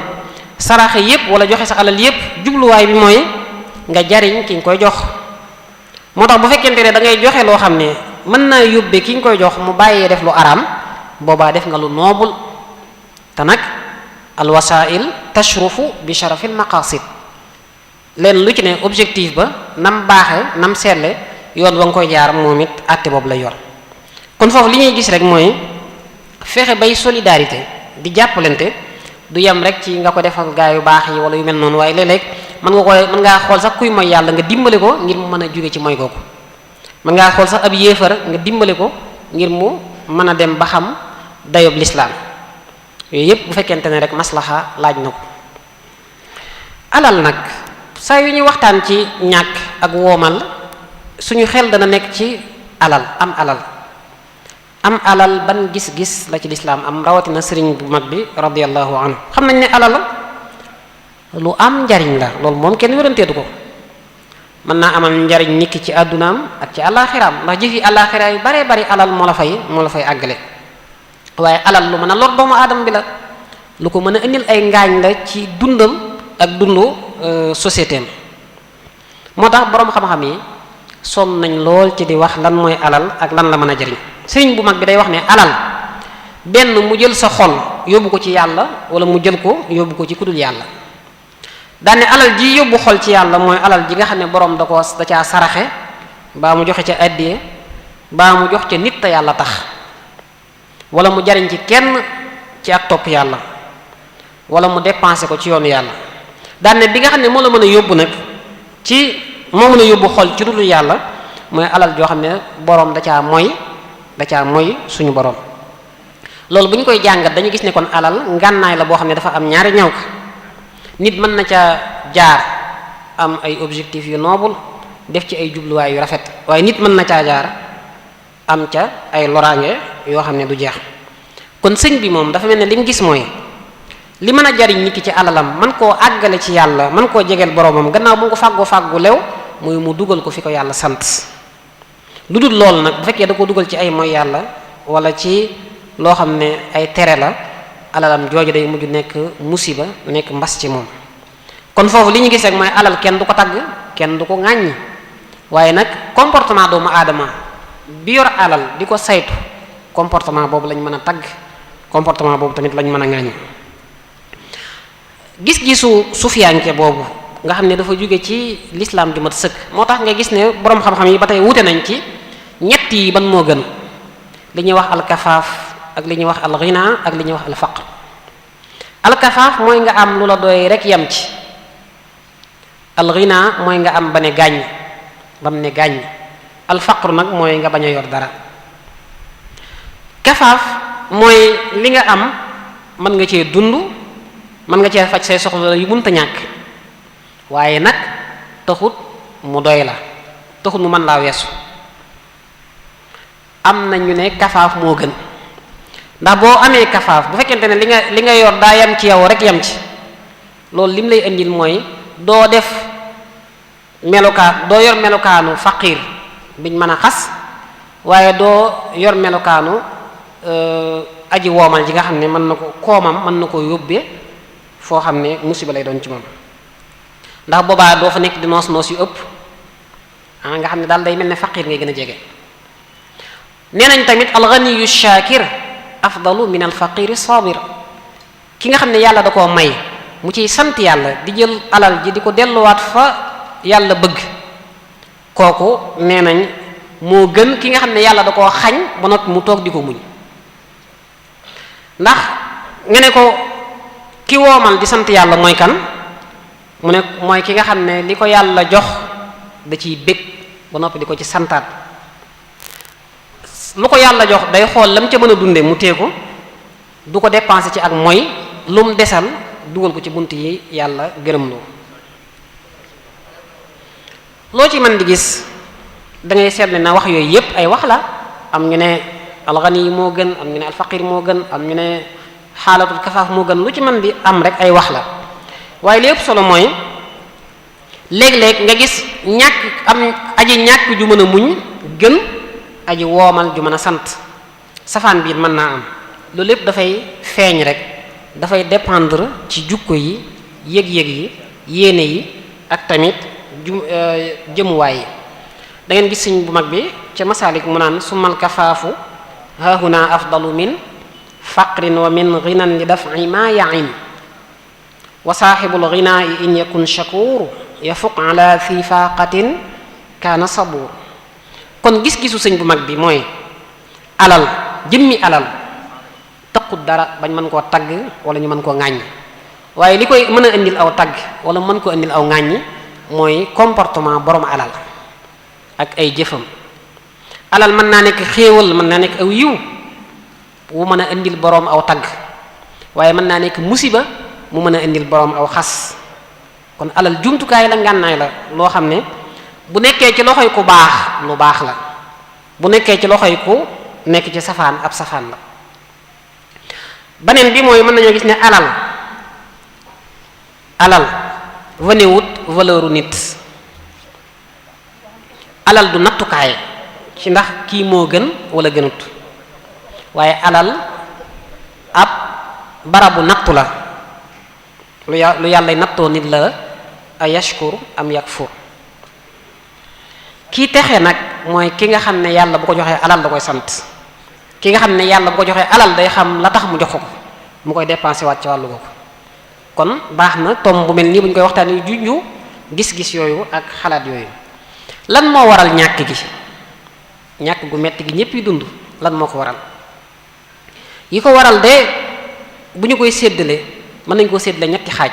saraxe yépp wala joxe sa alal yépp jubluwaay bi mooy nga jariñ ki nga koy jox. moo tax bu fekkente ne da ngay joxe loo xam ne mën naa yóbbee ki nga koy jox mu bàyyee def lu araam boobaa def nga lu noobul. te nag alwasail tashrufu bi sharafil maqasid leen lu ci ne objectif ba nam baaxe nam seetle yoon wa nga koy jaar moom it àtte boobu lay yor. kon foofu li ñuy gis rek mooy fexe bay solidarité di jàppalante du yem rek ci nga ko defal gaa yu baax yi wala yu mel noonu, waaye léeg-léeg mën ngaa xool sax kuy mooy yàlla nga dimbale ko ngir mu mën a jóge ci mooy googu. mën ngaa xool sax ab yéefar nga dimbale ko ngir mu mën a dem ba xam dayob lislaam. yooyu yépp bu fekkente ne rek maslaxa laaj na ko. alal nag saa yu ñuy waxtaan ci ñàkk ak woomal suñu xel dana nekk ci alal. am alal ban gis-gis la ci lislaam am, rawatina sëriñ bu mag bi radiyallahu anhu. xam nañ ne alal lu am njariñ la, loolu moom kenn wéranteetu ko. mën naa amal njariñ nit ki ci àddunaam ak ci àllaaxiraam, ndax jëfi àllaaxira yu baree bari alal moo la fay àggale. waaye alal lu mën a lor doomu aadama bi la, lu ko mën a indil ay ngaañ la ci dundam ak dundu société am. moo tax boroom xam-xam yi sonn nañ lool ci di wax lan mooy alal ak lan la mën a jariñ. sëriñ bu mag bi day wax ne alal benn mu jël sa xol yóbbu ko ci yàlla, wala mu jël ko yóbbu ko ci kudul yàlla. daane alal ji yóbbu xol ci yàlla mooy alal ji nga xam ne boroom da caa saraxe, baa mu joxe ca addiye, baa mu jox ca nit te yàlla tax, wala mu jariñ ci kenn ci ak topp yàlla, wala mu dépensé ko ci yoonu yàlla. daane bi nga xam ne moo la mën a yóbbu nag moo mën a yóbbu xol ci dul yàlla mooy alal joo xam ne boroom da caa moy suñu boroom. loolu bu ñu koy jàngat dañu gis ne kon alal ngànnaay la boo xam ne dafa am ñaari ñaw ka. nit mën na ca jaar am ay objectifs yu noble def ci ay jubluwaay yu rafet, waaye nit mën na caa jaar am ca ay loraange yoo xam ne du jeex. kon sëñ bi moom dafa mel ne li mu gis mooy li mën a jariñ nit ki ci alalam man koo àggale ci yàlla, man koo jegeel boroomam gannaaw bu nga ko fàggu lew muy mu dugal ko fi ko yàlla sant. lu dul loolu nag bu fekkee da ko dugal ci ay mooy yàlla wala ci loo xam ne ay tere la, alalam jooju day mujj nekk musiba, nekk mbas ci moom. kon foofu li ñu gis rek mooy alal kenn du ko tagg, kenn du ko ŋàññi, waaye nag comportement doomu aadama bi yor alal di ko saytu, comportement boobu lañ mën a tagg, comportement boobu tamit lañ mën a ŋàññi. gis-gisu sufiyanke boobu nga xam ne dafa jóge ci lislaam ju mat sëkk, moo tax nga gis ne boroom xam-xam yi ba tey wute nañ ci ñett yi ban moo gën, li ñuy wax alkafaaf ak li ñuy wax alghina ak li ñuy wax alfaqr. alkafaaf mooy nga am lu la doy rek yam ci, alghina mooy nga am ba ne gàññ bam ne gàññ, alfaqr nag mooy nga bañ a yor dara. kafaaf mooy li nga am mën nga cee dund, mën nga cee faj say soxla yu mënta ñàkk, waaye nag taxut mu doy la, taxut mu mën laa weesu. am na ñu ne kafaaf moo gën, ndax boo amee kafaaf bu fekkente ne li nga yor daa yam ci yow rek yam ci, loolu lim lay indil mooy doo yor melokaanu faqiir biñ mën a xas, waaye doo yor melokaanu aji woomal ji nga xam ne mën na ko koomam mën na ko yóbbee foo xam ne musiba lay doon ci moom. ndax boobaa doo fa nekk di noos yu ëpp nga xam ne daal day mel ne faqiir ngay gën a jege. nee nañ tamit alganiyu shakir afdalu min alfaqiri sabir, ki nga xam ne yàlla da koo may mu ciy sant yàlla di jël alal ji di ko delluwaat fa yàlla bëgg, kooku nee nañ moo gën ki nga xam ne yàlla da koo xañ ba noppi mu toog di ko muñ. ndax nga ne ko ki woomal di sant yàlla mooy kan, mu ne mooy ki nga xam ne li ko yàlla jox da ciy bég ba noppi di ko ci santaat. lu ko yàlla jox day xool lam ca mën a dunde mu tee ko, du ko dépenser ci ak mooy, lu mu desal dugal ko ci bunt yi yàlla gërëm loo ci mën di gis da ngay seetlu na wax yooyu yépp ay wax la. am ñu ne alxani yi moo gën, am ñu ne alfaqir moo gën, am ñu ne xaalatul kafaaf moo gën, lu ci mën di am rek ay wax la. waaye li ëpp solo mooy léeg-léeg nga gis aji ñàkk ju mën a muñ gën aji woomal ju mën a sant, safaan biir mën naa am. loolu lépp dafay feeñ rek, dafay dépendre ci jukko yi, yëg-yëg yi, yéene yi ak tamit jëmuwaay yi. da ngeen gis sëñ bu mag bi ca masaalik mu naan summal kafaafu hahuna afdalu min faqrin wa min ghinan li daf'i ma ya'in wa saaxibul ginaa'i in yakun shakuur yafuq ala fi faqatin kaana sabuur. kon gis-gisu sëñ bu mag bi mooy alal, jëmmi alal taqut dara bañ mën koo tagg wala ñu mën koo ŋàññi, waaye li koy mën a indil aw tagg wala mën koo indil aw ŋàññi mooy comportement borom alal ak ay jëfam. alal mën naa nekk xéewal, mën naa nekk aw yiw wu mën a indil borom aw tagg, waaye mën naa nekk musiba mu mën a indil borom aw xas. kon alal jumtukaay la, ngànnaay la loo xam ne bu nekkee ci loxoy ku baax lu baax la, bu nekkee ci loxoy ku nekk ci safaan ab safaan la. beneen bi mooy mën nañoo gis ne alal wanewut valeuru nit. alal du nattukaay ci ndax kii moo gën wala gënut, waaye alal ab barabu nattu la, lu yàlla nattoo nit la, a yashkur am yakfur. kii texe nag mooy ki nga xam ne yàlla bu ko joxee alal da koy sant, ki nga xam ne yàlla bu ko joxee alal day xam la tax mu jox ko mu koy dépensé waat ci wàllu googu. kon baax na tom bu mel nii bu ñu koy waxtaanee juju gis-gis yooyu ak xalaat yooyu. lan moo waral ñàkk gi, ñàkk gu metti gi ñépp yi dund, lan moo ko waral? yi ko waral de bu ñu koy séddale mën nañ koo séddale ñetti xaaj.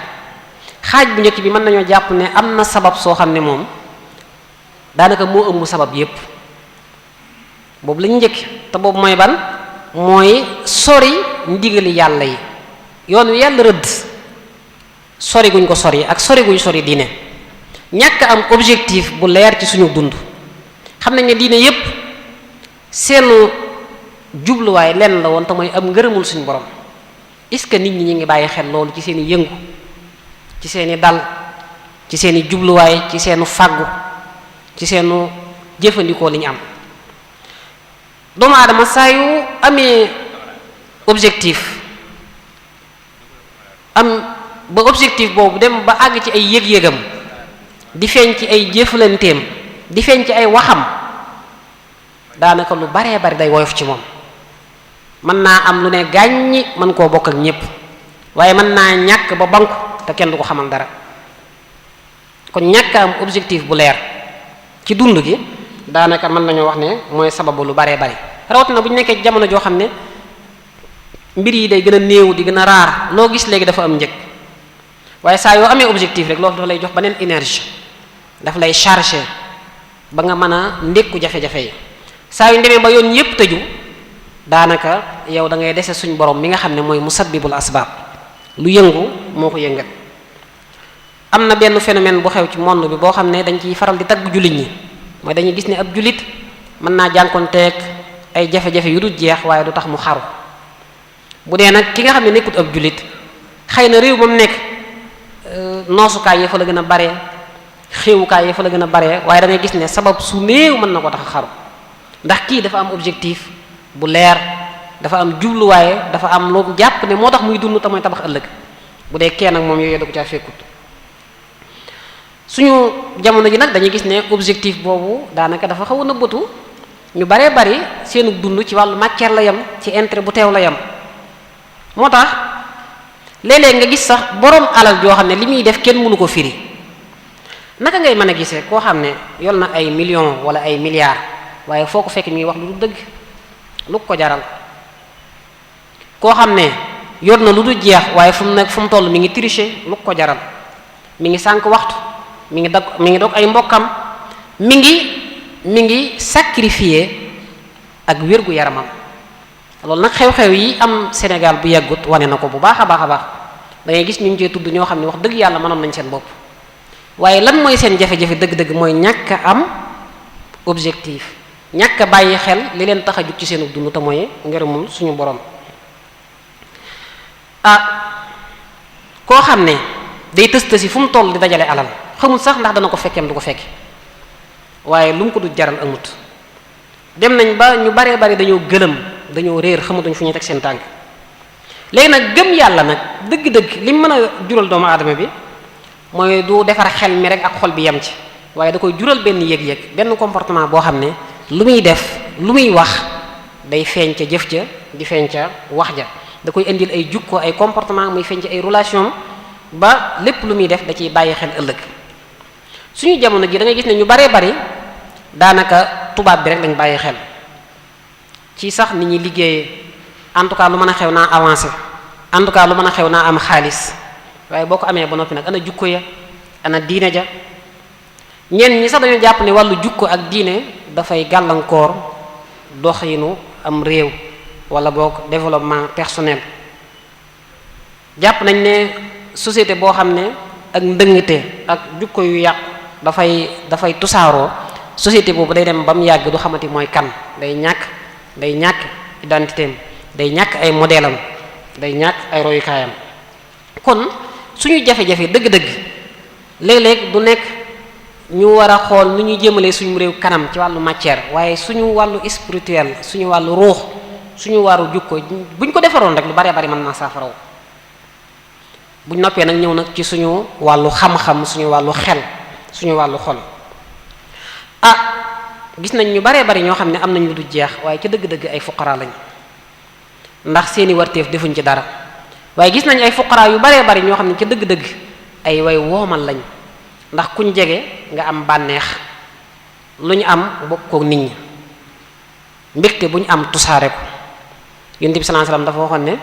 xaaj bu njëkk bi mën nañoo jàpp ne am na sabab soo xam ne moom daanaka moo ëmb sabab yépp, boobu lañu njëkk. te boobu mooy ban? mooy sori ndigali yàlla yi, yoon wi yàlla rëdd sori guñ ko sori ak sori guñ sori diine. ñàkk am objectif bu leer ci suñu dund. xam nañ ne diine yépp seenu jubluwaay lenn la woon te mooy am ngërëmul suñu borom. est-ce que nit ñi ñu ngi bàyyi xel loolu ci seeni yëngu, ci seeni dal, ci seeni jubluwaay, ci seenu fàggu, ci seenu jëfandikoo li ñu am? doomu aadama saa yu amee objectif am ba objectif boobu dem ba àgg ci ay yëg-yëgam, di feeñ ci ay jëflanteem, di feeñ ci ay waxam, daanaka lu baree bari day woyof ci moom. mën naa am lu ne gàññi mën koo bokk ak ñépp, waaye mën naa ñàkk ba banku te kenn du ko xamal dara. kon ñàkk am objectif bu leer ci dund gi daanaka mën nañoo wax ne mooy sababu lu baree bari. rawatina bu ñu nekkee jamono joo xam ne mbir yi day gën a néew di gën a raar, loo gis léegi dafa am njëg, waaye saa yoo amee objectif rek loolu dafa lay jox beneen énergie, daf lay chargé ba nga mën a ndékku jafe-jafe yi. saa yu demee ba yoon yépp tëju daanaka yow da ngay dese suñ borom mi nga xam ne mooy musabbibul asbaab, lu yëngu moo ko yëngal. am na benn phénomène bu xew ci monde bi boo xam ne dañ ciy faral di tagg jullit ñi, mooy dañuy gis ne ab jullit mën naa jànkonteeg ay jafe-jafe yu dul jeex waaye du tax mu xaru. bu dee nag ki nga xam ne nekkut ab jullit, xëy na réew moom nekk noosukaay yi fa la gën a bare, xéewukaay yi fa la gën a bare, waaye da ngay gis ne sabab su néew mën na ko tax a xaru. ndax kii dafa am objectif bu leer, dafa am jubluwaaye, dafa am lu jàpp ne moo tax muy dund te mooy tabax ëllëg. bu dee kenn ak moom yooyu da ko caa fekkut. suñu jamono ji nag dañuy gis ne objectif boobu daanaka dafa xaw a nëbbatu. ñu baree bari seenu dund ci wàllu matière la yam, ci intérêt bu teew la yam. moo tax léeg-léeg nga gis sax borom alal joo xam ne li muy def kenn mënu ko firi. naka ngay mën a gisee koo xam ne yor na ay millions wala ay milliards waaye foo ko fekk mi ngi wax lu du dëgg, lu ko jaral? koo xam ne yor na lu du jeex waaye fu mu nekk fu mu toll mi ngi tricher, lu ko jaral? mi ngi sànq waxtu, mi ngi dog ay mbokkam, mi ngi sacrifier ak wérgu yaramam. loolu nag xew-xew yi am Sénégal bu yàggut wane na ko bu baax a baax a baax. da ngay gis ñu ngi cee tudd ñoo xam ne wax dëgg yàlla mënoon nañ seen bopp, waaye lan mooy seen jafe-jafe dëgg-dëgg mooy ñàkk a am objectif, ñàkk a bàyyi xel li leen tax a jug ci seenu dund te mooy ngërëmul suñu borom. koo xam ne day tës-tësi fu mu toll di dajale alal, xamul sax ndax dana ko fekkeem du ko fekke, waaye lu mu ko du jaral amut. dem nañ ba ñu baree bari dañoo gëlëm, dañoo réer, xamatuñ fu ñuy teg seen tànk. léegi nag gëm yàlla nag dëgg-dëgg li mën a jural doomu aadama bi mooy du defar xel mi rek ak xol bi yem ci, waaye da koy jural benn yëg-yëg, benn comportement boo xam ne lu muy def, lu muy wax day feeñ ca jëf ja, di feeñ ca wax ja. da koy indil ay jukko, ay comportement, muy feeñ ci ay relation, ba lépp lu muy def da ciy bàyyi xel ëllëg. suñu jamono ji da ngay gis ne ñu baree bari daanaka tubaab bi rek lañ bàyyi xel ci sax ni ñuy liggéeyee, en tout cas lu mën a xew naa avancé, en tout cas lu mën a xew naa am xaalis. waaye boo ko amee ba noppi nag ana jukko ya, ana diine ja. ñenn ñi sax dañoo jàpp ne wàllu jukko ak diine dafay gàllankoor doxinu am réew wala boog développement personnel. jàpp nañ ne société boo xam ne ak ndëngte ak jukko yu yàqu dafay tusaaroo, société boobu day dem ba mu yàgg du xamati mooy kan, day ñàkk identité am, day ñàkk ay modèle am, day ñàkk ay royukaayam. kon suñu jafe-jafe dëgg-dëgg léeg-léeg du nekk ñu war a xool nu ñuy jëmalee suñu réew kanam ci wàllu matière, waaye suñu wàllu spirituel, suñu wàllu ruux, suñu wàllu jukko buñ ko defaroon rek lu baree bari mën naa saafaraw. buñ noppee nag ñëw nag ci suñu wàllu xam-xam, suñu wàllu xel, suñu wàllu xol. gis nañ ñu baree bari ñoo xam ne am nañ lu du jeex waaye ca dëgg-dëgg ay fuqara lañ, ndax seeni warteef defuñ ci dara. waaye gis nañ ay fuqara yu baree bari ñoo xam ne ca dëgg-dëgg ay way woomal lañ, ndax kuñ jege nga am bànneex, lu ñu am bokk kook nit ñi, mbégte bu ñu am tusaare ko. Yonent bi sallallahu alayhi wasallam dafa waxoon ne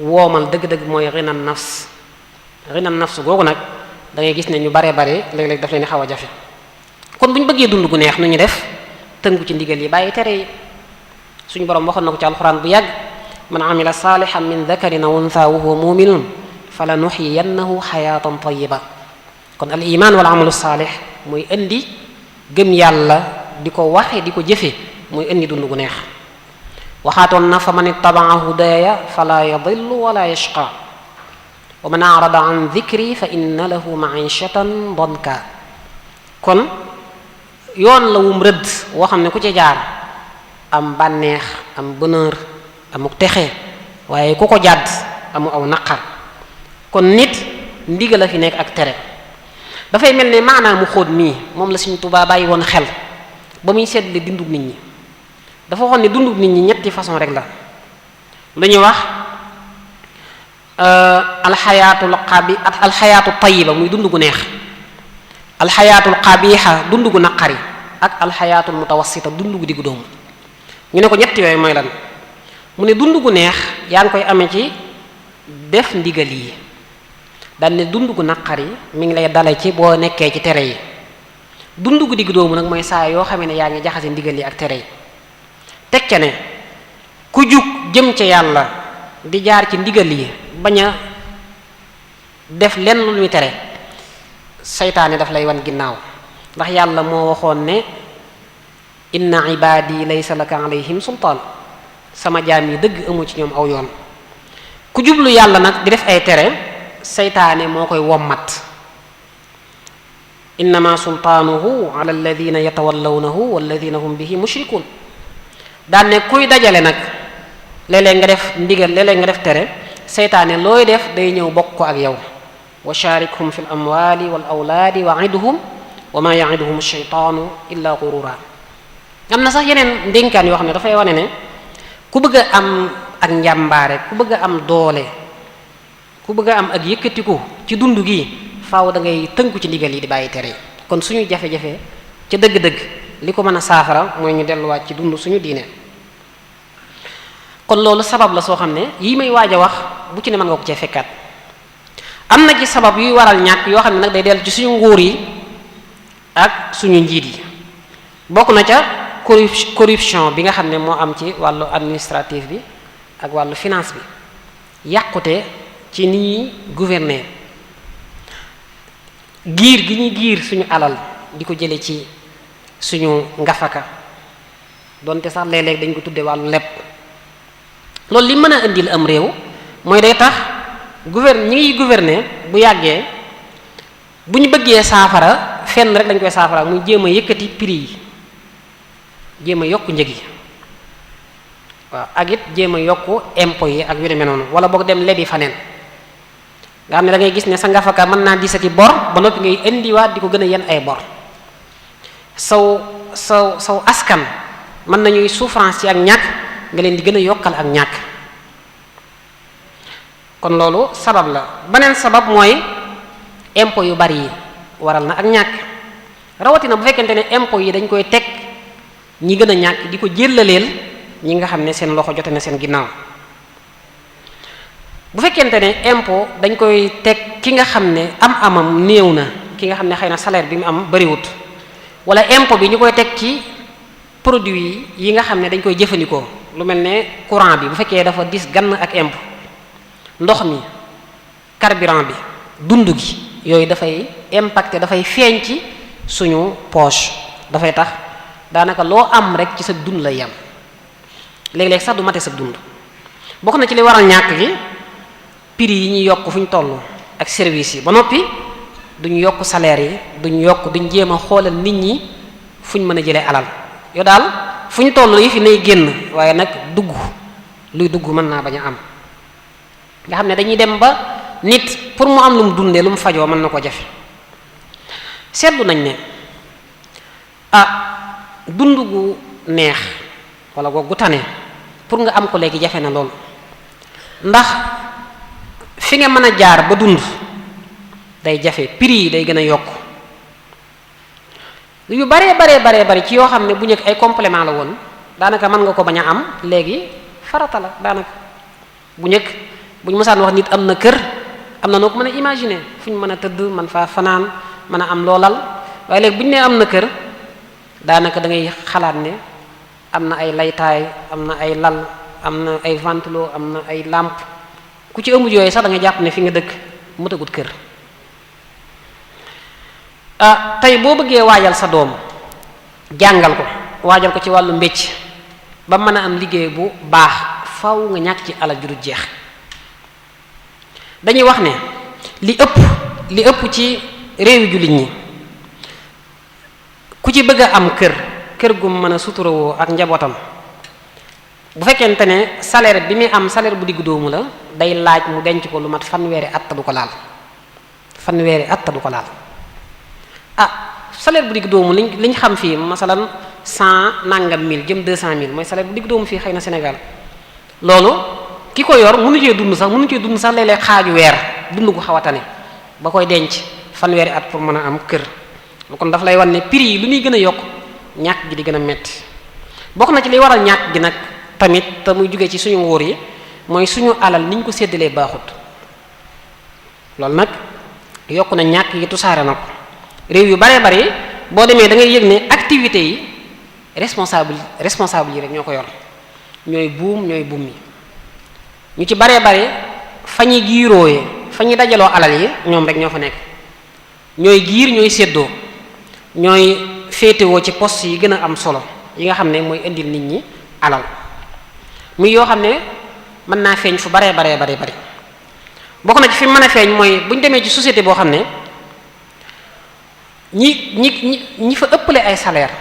woomal dëgg-dëgg mooy rinan nafs. rinan nafs googu nag da ngay gis ne ñu baree bare léeg-léeg daf leen di xaw a jafe. kon bu ñu bëggee dund gu neex nu ñu def tënku ci ndigal yi bàyyi tere yi. suñu borom waxoon na ko ci alxuraan bu yàgg, man amila salihan min dakarin aw untha wa huwa muminun fala nuxiyannahu xayaatan tayiba. kon al iman wal amalu saalih muy indi gëm yàlla di ko waxe di ko jëfe, muy indi dund gu neex. waxaatoon na fa man ittabaa hudaya fala yadillu wala yashqa wa man arada an dhikri fa inna lahu maishatan danka. kon yoon la wum rëdd woo xam ne ku ci jaar am bànneex, am bonheur, amuk texe, waaye ku ko jàdd amu aw naqar. kon nit ndigal la fi nekk ak tere. dafay mel ne maanaam mu xóot mii moom la Sëriñ Tuubaa bàyyi woon xel ba muy seetle dundub nit ñi. dafa waxoon ne dundub nit ñi ñetti façon rek la. lu ñuy wax alxayaatul tayiba muy dund gu neex, alxayaatul qabiixa dund gu naqari, ak alxayaatul mutawassita dund gu diggu doomu. ñu ne ko ñett yooyu mooy lan? mu ne dund gu neex yaa ngi koy amee ci def ndigal yi. dal ne dund gu naqari mi ngi lay dale ci boo nekkee ci tere yi. dund gu diggu doomu nag mooy saa yoo xamee ne yaa ngi jaxase ndigal yi ak tere yi. teg ca ne ku jug jëm ca yàlla di jaar ci ndigal yi bañ a def lenn lu muy tere, seytaane daf lay wan ginnaaw. ndax yàlla moo waxoon ne inna ibadi laysa laka alayhim sultaan, sama jaam yi dëgg amu ci ñoom aw yoon. ku jublu yàlla nag di def ay tere, seytaane moo koy wommat. innama sultaanuhu ala alladina yatawallawnahu walladina hum bihi mushrikun. daan ne kuy dajale nag léeg-léeg nga def ndigal, léeg-léeg nga def tere, seytaane looy def day ñëw bokk ko ak yow. wa sharikhum fi l amwali wal awlaadi wa iduhum wa ma yaiduhum sheytaanu illa gurura. am na sax yeneen ndénkaan yoo xam ne dafay wane ne ku bëgg a am ak njàmbaare, ku bëgg a am doole, ku bëgg a am ak yëkkatiku ci dund gi, faaw da ngay tënku ci ndigal yi di bàyyi tere yi. kon suñu jafe-jafe ca dëgg-dëgg li ko mën a saafara mooy ñu delluwaat ci dund suñu diine. kon loolu sabab la soo xam ne yii may waaj a wax bu ci ne mën nga ko cee fekkaat. am na ci sabab yuy waral ñàkk yoo xam ne nag day dellu ci suñu nguur yi ak suñu njiit yi. bokk na ca corruption bi nga xam ne moo am ci wàllu administratif bi ak wàllu finance bi, yàqute ci ni ñuy gouverner, giir gi ñuy giir suñu alal di ko jële ci suñu ngafaka, donte sax léeg-léeg dañ ko tudde wàllu lepp. loolu li mën a indil am réew mooy day tax ñi ngi gouverner bu yàggee bu ñu bëggee saafara fenn rek dañ koy saafara muy jéem a yëkkati prix yi, jéem a yokk njëg yi, waaw ak it jéem a yokk impôt yi ak yu demee noonu, wala boog dem lebi faneen. nga xam ne da ngay gis ne sa ngafaka mën naa disati bor ba noppi ngay indiwaat di ko gën a yen ay bor. saw askan mën nañuy souffrance ci ak ñàkk nga leen di gën a yokkal ak ñàkk. kon loolu sabab la. beneen sabab mooy impôt yu bari yi waral na ak ñàkk, rawatina bu fekkente ne impôt yi dañ koy teg ñi gën a ñàkk di ko jëllaleel ñi nga xam ne seen loxo jote na seen ginnaaw. bu fekkente ne impôt dañ koy teg ki nga xam ne amam néew na, ki nga xam ne xëy na salaire bi mu am bariwut, wala impôt bi ñu koy teg ci produit yi nga xam ne dañ koy jëfandikoo, lu mel ne courant bi bu fekkee dafa dis gann ak impôt, ndox mi, carburant bi, dund gi, yooyu dafay impacter, dafay feeñ ci suñu poche, dafay tax daanaka loo am rek ci sa dund lay yam, léeg-léeg sax du mate sa dund. bokk na ci li waral ñàkk gi prix yi ñuy yokk fu ñu toll ak service yi, ba noppi duñ yokk salaire yi, duñ jéem a xoolal nit ñi fu ñu mën a jëlee alal. yow daal fu ñu toll yi fi nay génn, waaye nag luy dugg mën naa bañ a am, nga xam ne dañuy dem ba nit pour mu am lu mu dundee, lu mu fajoo mën na ko jafe. seetlu nañ ne dund gu neex wala gu tane pour nga am ko léegi jafe na lool, ndax fi nga mën a jaar ba dund day jafe, prix yi day gën a yokk. yu baree ci yoo xam ne bu njëkk ay complément la woon, daanaka mën nga ko bañ a am, léegi farata la daanaka. bu njëkk bu ñu mësaan wax nit am na kër, am na noo ko mën a imaginer, fu ñu mën a tëdd, man faa fanaan, mën a am loolal, waaye léegi bu ñu nee am na kër, daanaka da ngay xalaat ne am na ay laytaay, am na ay lal, am na ay ventilo, am na ay lampe. ku ci ëmb yooyu sax da nga jàpp ne fi nga dëkk mutagut kër. tey boo bëggee waajal sa doom, jàngal ko, waajal ko ci wàllu mbécc ba mën a am liggéey bu baax, faaw nga ñàkk ci alal ju dul jeex. dañuy wax ne li ëpp ci réewi jullit ñi ku ci bëgg a am kër gu mën a suturawoo ak njabootam, bu fekkente ne salaire bi muy am salaire bu diggu doomu la, day laaj mu denc ko lu mat fanweeri at du ko laal. salaire bu digg doomu liñ xam fii masalan 100 nangam mille jëm 200 000 mooy salaire bu digg doomu fii xëy na Sénégal. loolu ki ko yor mënu cee dund sax léeg-léeg xaaju weer, dund gu xaw a tane ba koy denc fanweeri at pour mën a am kër. kon daf lay wan ne prix yi lu muy gën a yokk ñàkk gi di gën a metti. bokk na ci li waral ñàkk gi nag tamit te muy jógee ci suñu nguur yi, mooy suñu alal niñ ko séddalee baaxut. loolu nag yokk na ñàkk yi tusaare na ko. réew yu baree bari boo demee da ngay yëg ne activités yi responsable yi rek ñoo ko yor, ñooy buum yi ñu ci baree bari fa ñuy giirooyee, fa ñuy dajaloo alal yi ñoom rek ñoo fa nekk, ñooy giir, ñooy séddoo, ñooy féetewoo ci poste yi gën a am solo yi nga xam ne mooy indil nit ñi alal, muy yoo xam ne mën naa feeñ fu baree bari. bokk na ci fi mën a feeñ mooy bu ñu demee ci société boo xam ne ñi fa ëppale ay salaire,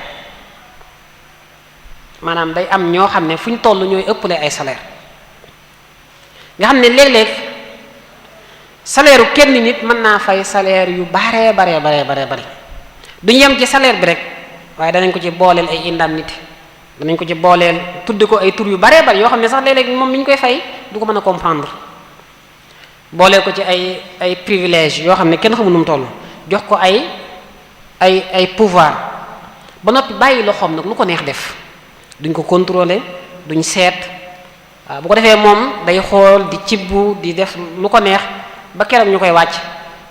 maanaam day am ñoo xam ne fu ñu toll ñooy ëppale ay salaire, nga xam ne léeg-léeg salaire kenn nit mën naa fay salaire yu baree bari duñu yem ci salaire bi rek, waaye danañ ko ci booleel ay indemnité, danañ ko ci booleel tudde ko ay tur yu baree bari yoo xam ne sax léeg-léeg moom mi ñu koy fay du ko mën a comprendre, booleel ko ci ay privilège yoo xam ne kenn xamul nu mu toll, jox ko ay pouvoir ba noppi bàyyi loxoom nag lu ko neex def, duñ ko contrôler, duñ seet. waaw bu ko defee moom day xool di cibbu di def lu ko neex ba keroog ñu koy wàcc,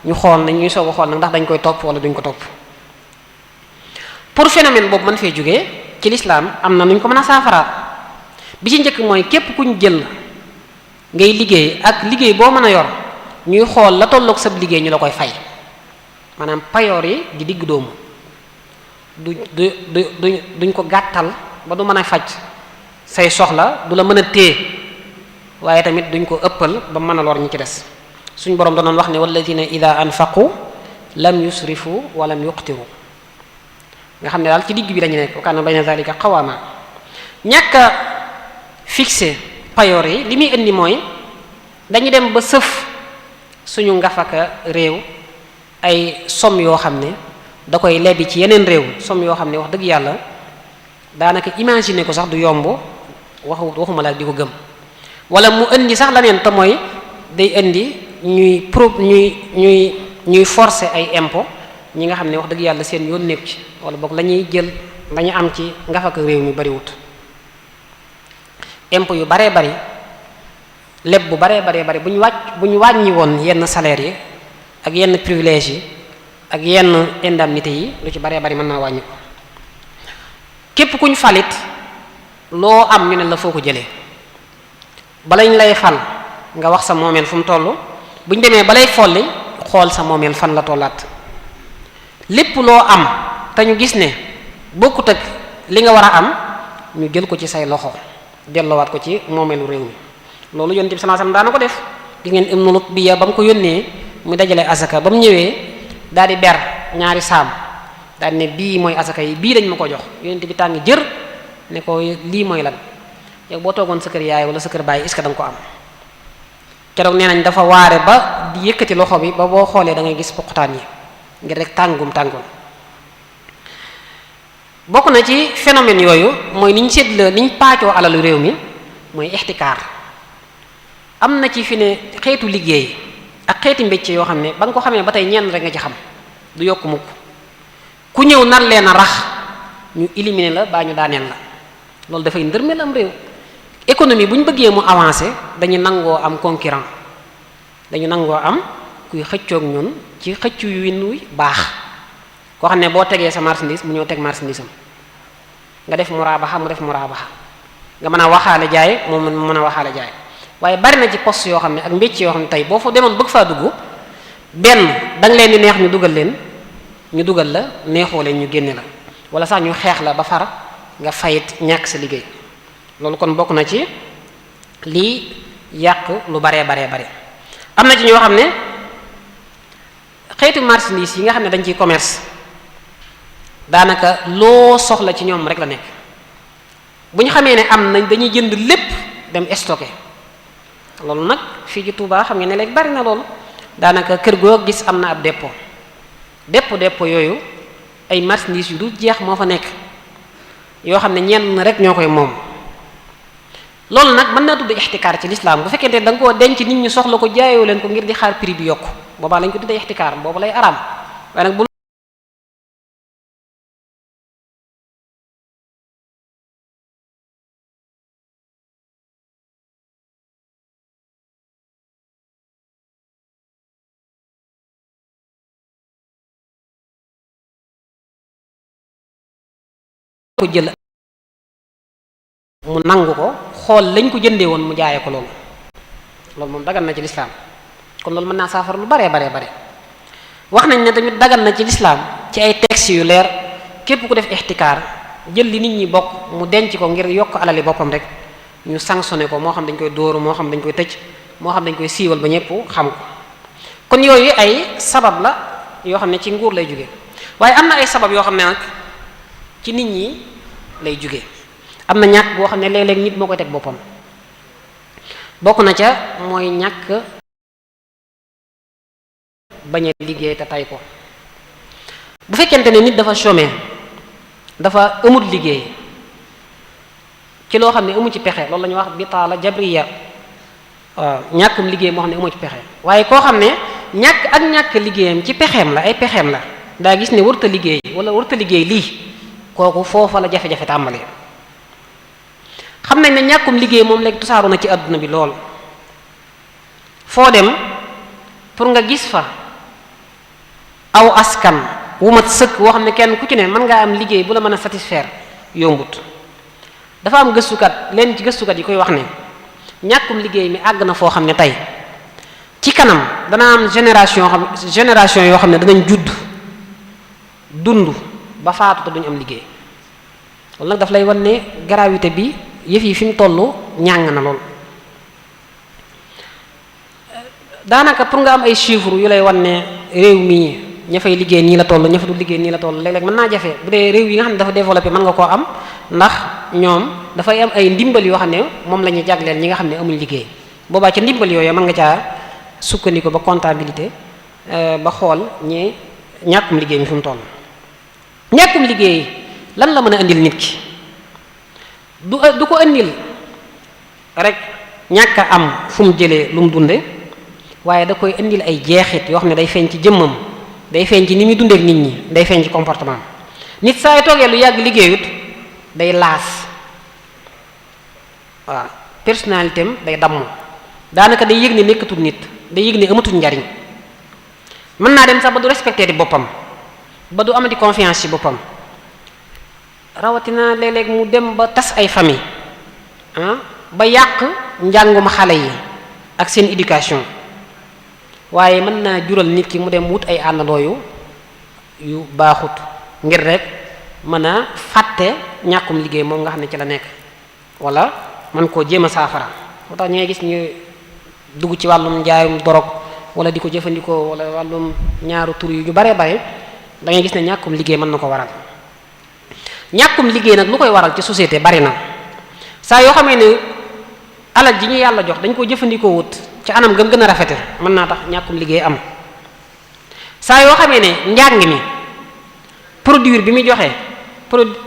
ñu xool nañ ñuy soog a xool nag ndax dañ koy topp wala duñ ko topp. pour phénomène boobu mën fee jógee ci lislaam am na nuñ ko mën a saafara. bi ci njëkk mooy képp kuñ jël ngay liggéey ak liggéey boo mën a yor, ñuy xool la tolloog sab liggéey ñu la koy fay, maanaam payoor yi di digg doomu, duñ ko gàttal ba du mën a faj say soxla, du la mën a téye, waaye tamit duñ ko ëppal ba mën a lor ñi ci des. suñ boroom danoon wax ne walladina ida anfaqu lam yusrifu wa lam yuqtiru, nga xam ne daal ci digg bi dañu nekk wa kaana bayna zalika qawama. ñàkk a fixé payoor yi li muy indi mooy dañu dem ba sëf suñu ngafaka réew ay somme yoo xam ne da koy lebi ci yeneen réew, somme yoo xam ne wax dëgg yàlla daanaka imaginer ko sax du yomb, waxuma la di ko gëm, wala mu indi sax leneen te mooy day indi ñuy forcer ay impôt ñi nga xam ne wax dëgg yàlla seen yoon nekk ci wala boog la ñuy jël la ñu am ci ngafaka réew mi bariwut impôt yu baree bari lépp bu baree bari bu ñu wàññi woon yenn salaire yi ak yenn privilège yi ak yenn indemnité yi lu ci baree bari mën naa wàññi ko képp kuñ falit loo am ñu ne la foo ko jëlee balañ lay fal nga wax sa moomeel fu mu toll buñ demee balay folli xool sa moomeel fan la tollaat lépp loo am te ñu gis ne bokkut ak li nga war a am ñu jël ko ci say loxo delloowaat ko ci moomeelu réew mi loolu yonent bi sallallahu alayhi wasallam daana ko def gis ngeen Ibnu Lutbiya ba mu ko yónnee mu dajale asaka ba mu ñëwee daal di ber ñaari saam daal di ne bii mooy asaka yi bii dañ ma ko jox yonent bi tàng jër ne ko lii mooy lan yow boo toogoon sa kër yaay wala sa kër baay est-ce que da nga ko am keroog nee nañ dafa waare ba di yëkkati loxo bi ba boo xoolee da ngay gis poqutaan yi ngir rek tàngoon bokk na ci phénomène yooyu mooy niñ séddale niñ paacoo alalu réew mi mooy ixtikaar am na ci fi ne xeetu liggéey ak xeeti mbécc yoo xam ne ba nga ko xamee ba tey ñenn rek nga ci xam du yokk mukk ku ñëw nar leen a rax ñu éliminer la baa ñu daaneel la loolu dafay ndërmeel am réew économie bu ñu bëggee mu avancer dañu nangoo am concurrent dañu nangoo am kuy xëccoog ñun ci xëccu yu nuy baax koo xam ne boo tegee sa marchandise mu ñëw teg marchandise am nga def muraabaxa mu def muraabaxa nga mën a waxaale jaay moom mën a waxaale jaay waaye bari na ci poste yoo xam ne ak mbécc yoo xam ne tey boo fa demoon bëgg faa dugg benn da nga leen di neex ñu dugal la neexoo leen ñu génne la wala sax ñu xeex la ba far nga fayit ñàkk sa liggéey loolu kon bokk na ci lii yàq lu bare am na ci ñoo xam ne xeetu marchandise yi nga xam ne dañ ciy commerce daanaka loo soxla ci ñoom rek la nekk bu ñu xamee ne am nañ dañuy jënd lépp dem stocké loolu nag fii ci Touba xam nga ne léegi bari na loolu daanaka kër goo gis am na ab dépôt yooyu ay marchandise yu du jeex moo fa nekk yoo xam ne ñenn rek ñoo koy moom loolu nag mën naa tudd ixtikaar ci lislaam bu fekkente da nga koo denc nit ñi soxla ko jaayoo leen ko ngir di xaar prix bi yokku boobaa lañ ko tuddee ixtikaar boobu lay araam waaye nag bu ko jël mu nangu ko xool lañ ko jëndee woon mu jaayee ko loolu moom dagan na ci lislaam kon loolu mën naa saafara lu bare wax nañ ne tamit dagan na ci lislaam ci ay textes yu leer képp ku def ixtikaar jël li nit ñi bokk mu denc ko ngir yokk alali boppam rek ñu sanctionné ko moo xam dañ koy dóoru moo xam dañ koy tëj moo xam dañ koy siiwal ba ñëpp xam ko kon yooyu ay sabab la yoo xam ne ci nguur lay jóge waaye am na ay sabab yoo xam ne nag ci nit ñi lay jóge am na ñàkk boo xam ne léeg-léeg nit moo koy teg boppam bokk na ca mooy ñàkk bañ a liggéey te tay ko bu fekkente ne nit dafa chômé dafa amul liggéey ci loo xam ne amu ci pexe loolu la ñuy wax bitaala jabriya waaw ñàkkum liggéey moo xam ne amu ci pexe waaye koo xam ne ñàkk liggéeyam ci pexeem la ay pexeem la daa gis ne warta liggéey wala warta liggéey lii kooku foofa la jafe-jafe tàmbalee xam nañ ne ñàkkum liggéey moom léegi tusaaru na ci àdduna bi lool foo dem pour nga gis fa aw askan wu mat sëkk woo xam ne kenn ku ci ne mën ngaa am liggéey bu la mën a satisfaire yombut dafa am gëstukat leen ci gëstukat yi koy wax ne ñàkkum liggéey mi àgg na foo xam ne tey ci kanam dana am génération yoo xam ne danañ judd dund ba faatu te duñu am liggéey loolu nag daf lay wan ne gravité bi yëf yi fi mu toll ñàng na lool daanaka pour nga am ay chiffres yu lay wan ne réew mii ña fay liggéey nii la toll ña fa du liggéey nii la toll léeg-léeg mën naa jafe bu dee réew yi nga xam ne dafa développé mën nga koo am ndax ñoom dafay am ay ndimbal yoo xam ne moom la ñuy jagleel ñi nga xam ne amuñ liggéey boobaa ca ndimbal yooyu mën nga caa sukkandiku ba comptabilité ba xool ñi ñàkkum liggéey mi fi mu toll ñàkkum liggéey lan la mën a indil nit ki du ko indil rek ñàkk a am fu mu jëlee lu mu dunde waaye da koy indil ay jeexit yoo xam ne day feeñ ci jëmmam, day feeñ ci ni muy dundeek nit ñi, day feeñ ci comportement. nit saa yu toogee lu yàgg liggéeyut day laas, waaw personnalité am day damm, daanaka day yëg ne nekkatul nit, day yëg ne amatul njariñ. mën naa dem sax ba du respecté di boppam, ba du amati confiance ci boppam, rawatina léeg-léeg mu dem ba tas ay famille ba yàq njàngum xale yi ak seen éducation. waaye mën naa jural nit ki mu dem wut ay àndandoo yu baaxut ngir rek mën a fàtte ñàkkum liggéey moom nga xam ne ci la nekk, wala man koo jéem a saafara. moo tax ñooy gis ñu dugg ci wàllum njaayum dorog wala di ko jëfandikoo wala wàllum ñaaru tur yu baree bare, da ngay gis ne ñàkkum liggéey mën na ko waral. ñàkkum liggéey nag lu koy waral ci société bari na. saa yoo xamee ne alal ji ñu yàlla jox dañ ko jëfandikoo wut ci anam gëm gën a rafete, mën naa tax ñàkkum liggéey am. saa yoo xamee ne njàng mi produire bi muy joxe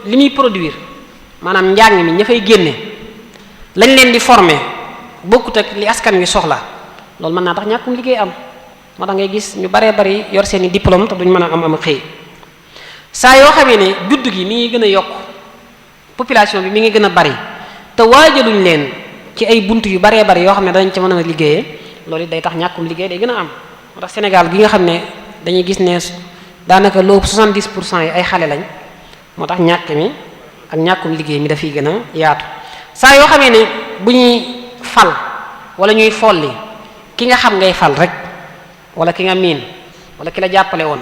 li muy produire, maanaam njàng mi ña fay génne lañ leen di former bokkut ak li askan wi soxla, loolu mën naa tax ñàkkum liggéey am. moo tax ngay gis ñu baree bari yor seeni diplôme te duñ mën a am xëy. saa yoo xamee ne juddu gi mi ngi gën a yokk, population bi mi ngi gën a bari te waajaluñ leen ci ay bunt yu baree bari yoo xam ne dañ ci mën a liggéeyee, loolu it day tax ñàkkum liggéey day gën a am. moo tax Sénégal gi nga xam ne dañuy gis ne daanaka lu ëpp 70% yi ay xale lañ, moo tax ñàkk mi ak ñàkkum liggéey mi dafiy gën a yaatu. saa yoo xamee ne bu ñuy fal wala ñuy folli ki nga xam ngay fal rek, wala ki nga miin, wala ki la jàppale woon,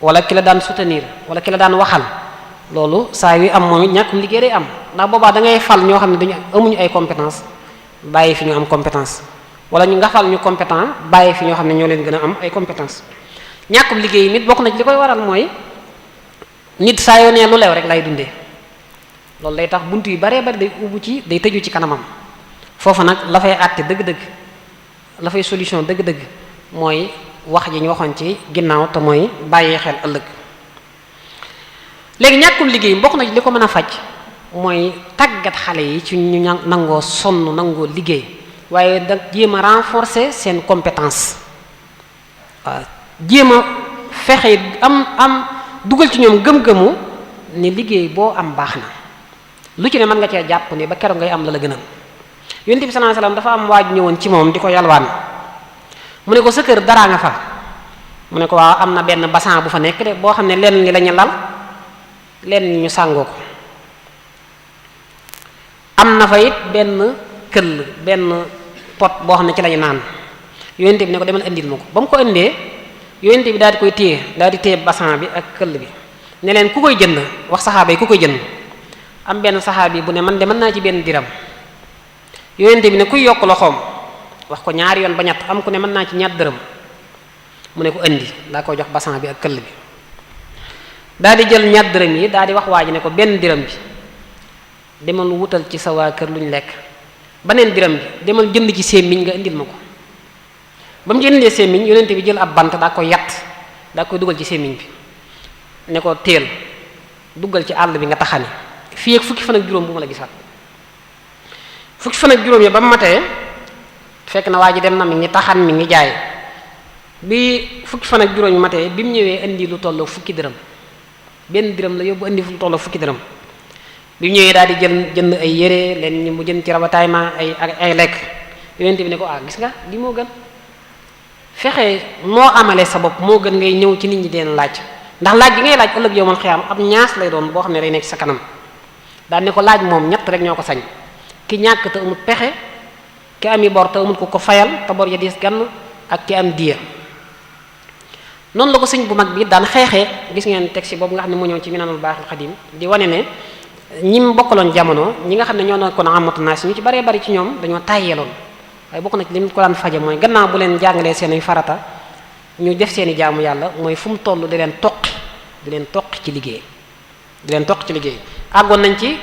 wala ki la daan soutenir, wala ki la daan waxal, loolu saa yu am moom it ñàkkum liggéey day am. ndax boobaa da ngay fal ñoo xam ne amuñu ay compétence bàyyi fi ñu am compétence, wala ñu nga fal ñu compétent bàyyi fi ñoo xam ne ñoo leen gën a am ay compétence. ñàkkum liggéey nit bokk na ci li koy waral mooy nit saa yoo nee lu leew rek lay dundee, loolu day tax bunt yu baree bari day ubbu ci day tëju ci kanamam. foofu nag la fay àtte dëgg-dëgg, la fay solution dëgg-dëgg mooy wax ji ñu waxoon ci ginnaaw te mooy bàyyi xel ëllëg. léegi ñàkkum liggéey bokk na ci li ko mën a faj mooy tàggat xale yi ci ñu nangoo sonn nangoo liggéey, waaye da jéem a renforcer seen compétence. waaw jéem a fexe am dugal ci ñoom gëm-gëmu ni liggéey boo am baax na, lu ci ne mën nga cee jàpp ni ba keroog ngay am la gënal. Yonent bi sallallahu alayhi wasallam dafa am waaj ñëwoon ci moom di ko yalwaan, mu ne ko sa kër daraa nga fa, mu ne ko waaw am na benn bassan bu fa nekk de boo xam ne lenn li la ñu lal lenn ñu sàngoo ko, am na fa it benn këll benn pot boo xam ne ci lañu naan. Yonent bi ne ko demal indil ma ko. ba mu ko indee Yonent bi daal di koy téye, daal di téye bassan bi ak këll bi, ne leen ku koy jënd, wax saxaaba yi ku koy jënd. am benn saxaabi bu ne man de mën naa ci benn diram. Yonent bi ne kuy yokk loxoom, wax ko ñaari yoon ba ñett, am ku ne mën naa ci ñaar dërëm, mu ne ko indi, daa ko jox bassan bi ak këll bi. daal di jël ñaar dërëm yi daal di wax waa ji ne ko benn diram bi demal wutal ci sa waa kër luñ lekk, beneen diram bi demal jënd ci sémmiñ nga indil ma ko. ba mu ci indee sémmiñ, Yonent bi jël ab bant daa koy yatt, daa koy dugal ci sémmiñ bi ne ko teel dugal ci àll bi nga taxani fii ak fukki fan ak juróom bu ma la gisaat. fukki fan ak juróom yi ba mu matee fekk na waa ji dem na mi ngi taxan mi ngi jaay, bi fukki fan ak juróom yi matee bi mu ñëwee indi lu tolloo fukki dërëm, benn dërëm la yóbbu indi lu tolloo fukki dërëm. bi mu ñëwee daal di jënd ay yére leen mu jënd ci ravitaillement ay lekk. Yonent bi ne ko gis nga li moo gën, fexe noo amalee sa bopp moo gën ngay ñëw ci nit ñi deen laaj, ndax laaj gi ngay laaj ëllëg yow man xiyaam ab ñaas lay doon boo xam ne day nekk sa kanam. daal ne ko laaj moom ñett rek ñoo ko sañ, ki ñàkk te amut pexe, ki ami bor te amut ko fayal te bor ya diis gann, ak ki am diya. noonu la ko sëñ bu mag bi daan xeexee. gis ngeen texte boobu nga xam ne mu ñëw ci Minanul Baaxil Xadim di wane ne ñim bokkaloon jamono ñi nga xam ne ñoo nekkoon amatu naas ñu ci baree bari ci ñoom dañoo tàyyeeloon, waaye bokk na ci li mu ko daan faje mooy gannaaw bu leen jàngalee seen farata ñu def seeni jaamu yàlla, mooy fu mu toll di leen toqi ci liggéey. àggoon nañ ci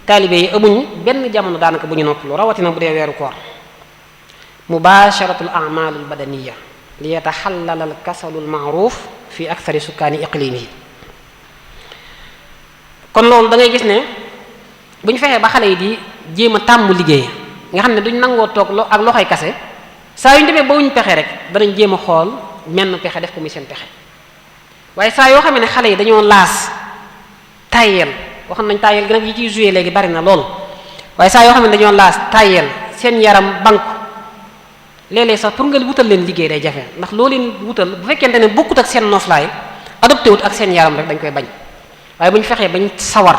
taalibe yi amuñ benn jamono daanaka bu ñu noppalu, rawatina bu dee weeru koor. mubasharatul a'malul badaniya li yataxallala al kasalul ma'ruf fi akthari sukkaani iqlimihi. kon loolu da ngay gis ne bu ñu fexee ba xale yi di jéem a tàmm liggéey nga xam ne duñ nangoo toog ak loxoy kase, saa yu ñu demee ba wuñ pexe rek danañ jéem a xool menn pexe def ko muy seen pexe waaye saa yoo xam ne xale yi dañoo laas tayel waxam nañ tayel gi nag yi ciy joué léegi bari na lool waaye saa yoo xam ne dañoo laas tayel seen yaram banku léeg-léeg sax pour nga wutal leen liggéey day jafe ndax loo leen wutal bu fekkente ne bokkut ak seen noflaay adopté wut ak seen yaram rek dañ koy bañ waaye bu ñu fexee bañ sawar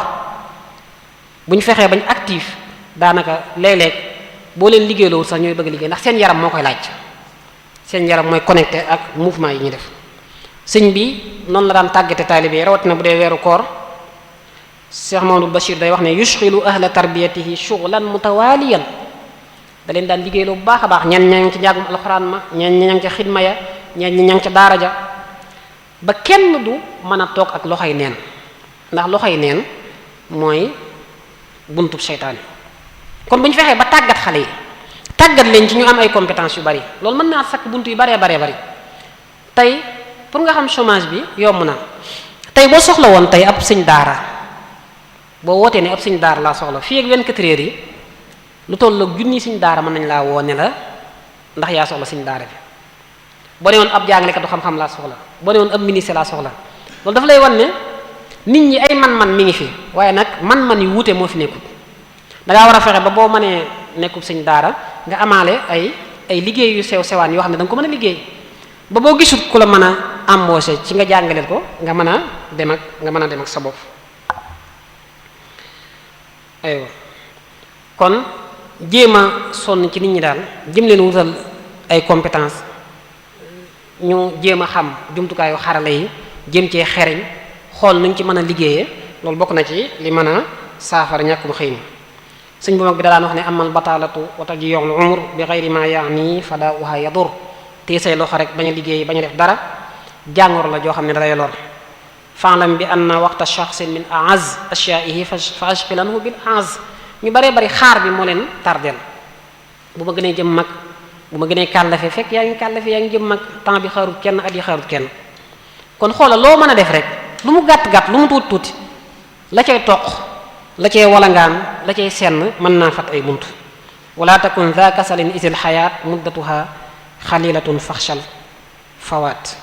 bu ñu fexee bañ actif daanaka léeg-léeg boo leen liggéeyloo sax ñooy bëgg liggéey ndax seen yaram moo koy laaj seen yaram mooy connecté ak mouvement yi ñuy def sëñ bi noonu la daan tàggate taalibe yi rawatina bu dee weeru koor Cheikh Mamadou Bachir day wax ne yushxilu ahla tarbiyatihi shughlan mutawaliyan da leen daan liggéeyloo bu baax a baax ñen ña ngi ci njàngum alxuraan ma ñen ña ngi ca xidma ya ñen ña ngi ca daara ja ba kenn du mën a toog ak loxoy neen ndax loxoy neen mooy buntub seytaane kon bu ñu fexee ba tàggat xale yi tàggat leen ci ñu am ay compétences yu bari loolu mën naa sakk bunt yu baree bari tey pour nga xam chômage bi yomb na tey boo soxla woon tey ab sëñ daara boo wootee ne ab sëñ daara laa soxla fii ak 24 heures yi lu toll ak junni sëñ daara mën nañ laa woo ne la ndax yaa soxla sëñ daara bi boo ne woon ab jàngalekatu xam-xam laa soxla boo ne woon ab ministre laa soxla loolu dafa lay wan ne nit ñi ay man-man mi ngi fi waaye nag man-man yu wuute moo fi nekkul da ngaa war a fexe ba boo mënee nekkub sëñ daara nga amaale ay liggéey yu sew sewaan yoo xam ne da nga ko mën a liggéey ba boo gisul ku la mën a embauché ci nga jàngaleel ko nga mën a dem ak sa bopp aywa kon jéem a sonn ci nit ñi daal jëm leen wutal ay compétence ñu jéem a xam jumtukaayu xarala yi jëm cee xereñ xool nuñ ci mën a liggéeyee loolu bokk na ci li mën a saafara ñàkkum xëy mi sëñ bu mag bi da daan wax ne amal bataalatu wata ji yoxlu umur bi xayri ma yaani fada uha yadur te say loxo rek bañ a liggéey bañ a def dara jàngoro la joo xam ne dalay lor fa'lam bi anna waxta shaxsin min aaz ashyaihi fa ashqilanhu bil aaz ñu baree bari xaar bi moo leen tardeel bu ma gënee jëm mag bu ma gënee kàllafe fekk yaa ngi kàllafe yaa ngi jëm mag temps bi xaarut kenn at yi xaarut kenn kon xoola loo mën a def rek lu mu gàtt-gàtt lu mu tuuti la cay toq la cay walangaan la cay senn mën naa fat ay bunt wala takun za kasalin isil xayaat muddatuha xalilatun faxshal fawaat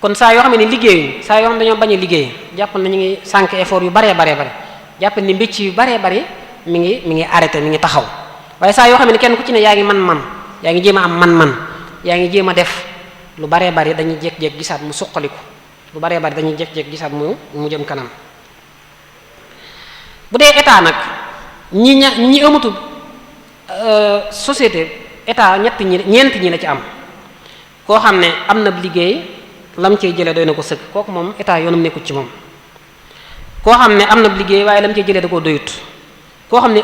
kon saa yoo xam ne liggéeyuñ saa yoo xam ne dañoo bañ a liggéey jàppal na ñu ngi sànq effort yu baree bare jàppal ni mbécc yu baree bari mi ngi arrêté mi ngi taxaw waaye saa yoo xam ne kenn ku ci ne yaa ngi man-man yaa ngi jéem a am man-man yaa ngi jéem a def lu baree bari dañuy jékki-jékki gisaat mu suqaliku lu baree bari dañuy jékki-jékki gisaat mu jëm kanam bu dee état nag ñi amatul société état ñeent ñi la ci am koo xam ne am na liggéey lam cey jëlee doy na ko sëkk kooku moom état yoonam nekkut ci moom koo xam ne am na liggéey waaye lam cey jëlee da koo doyut koo xam ne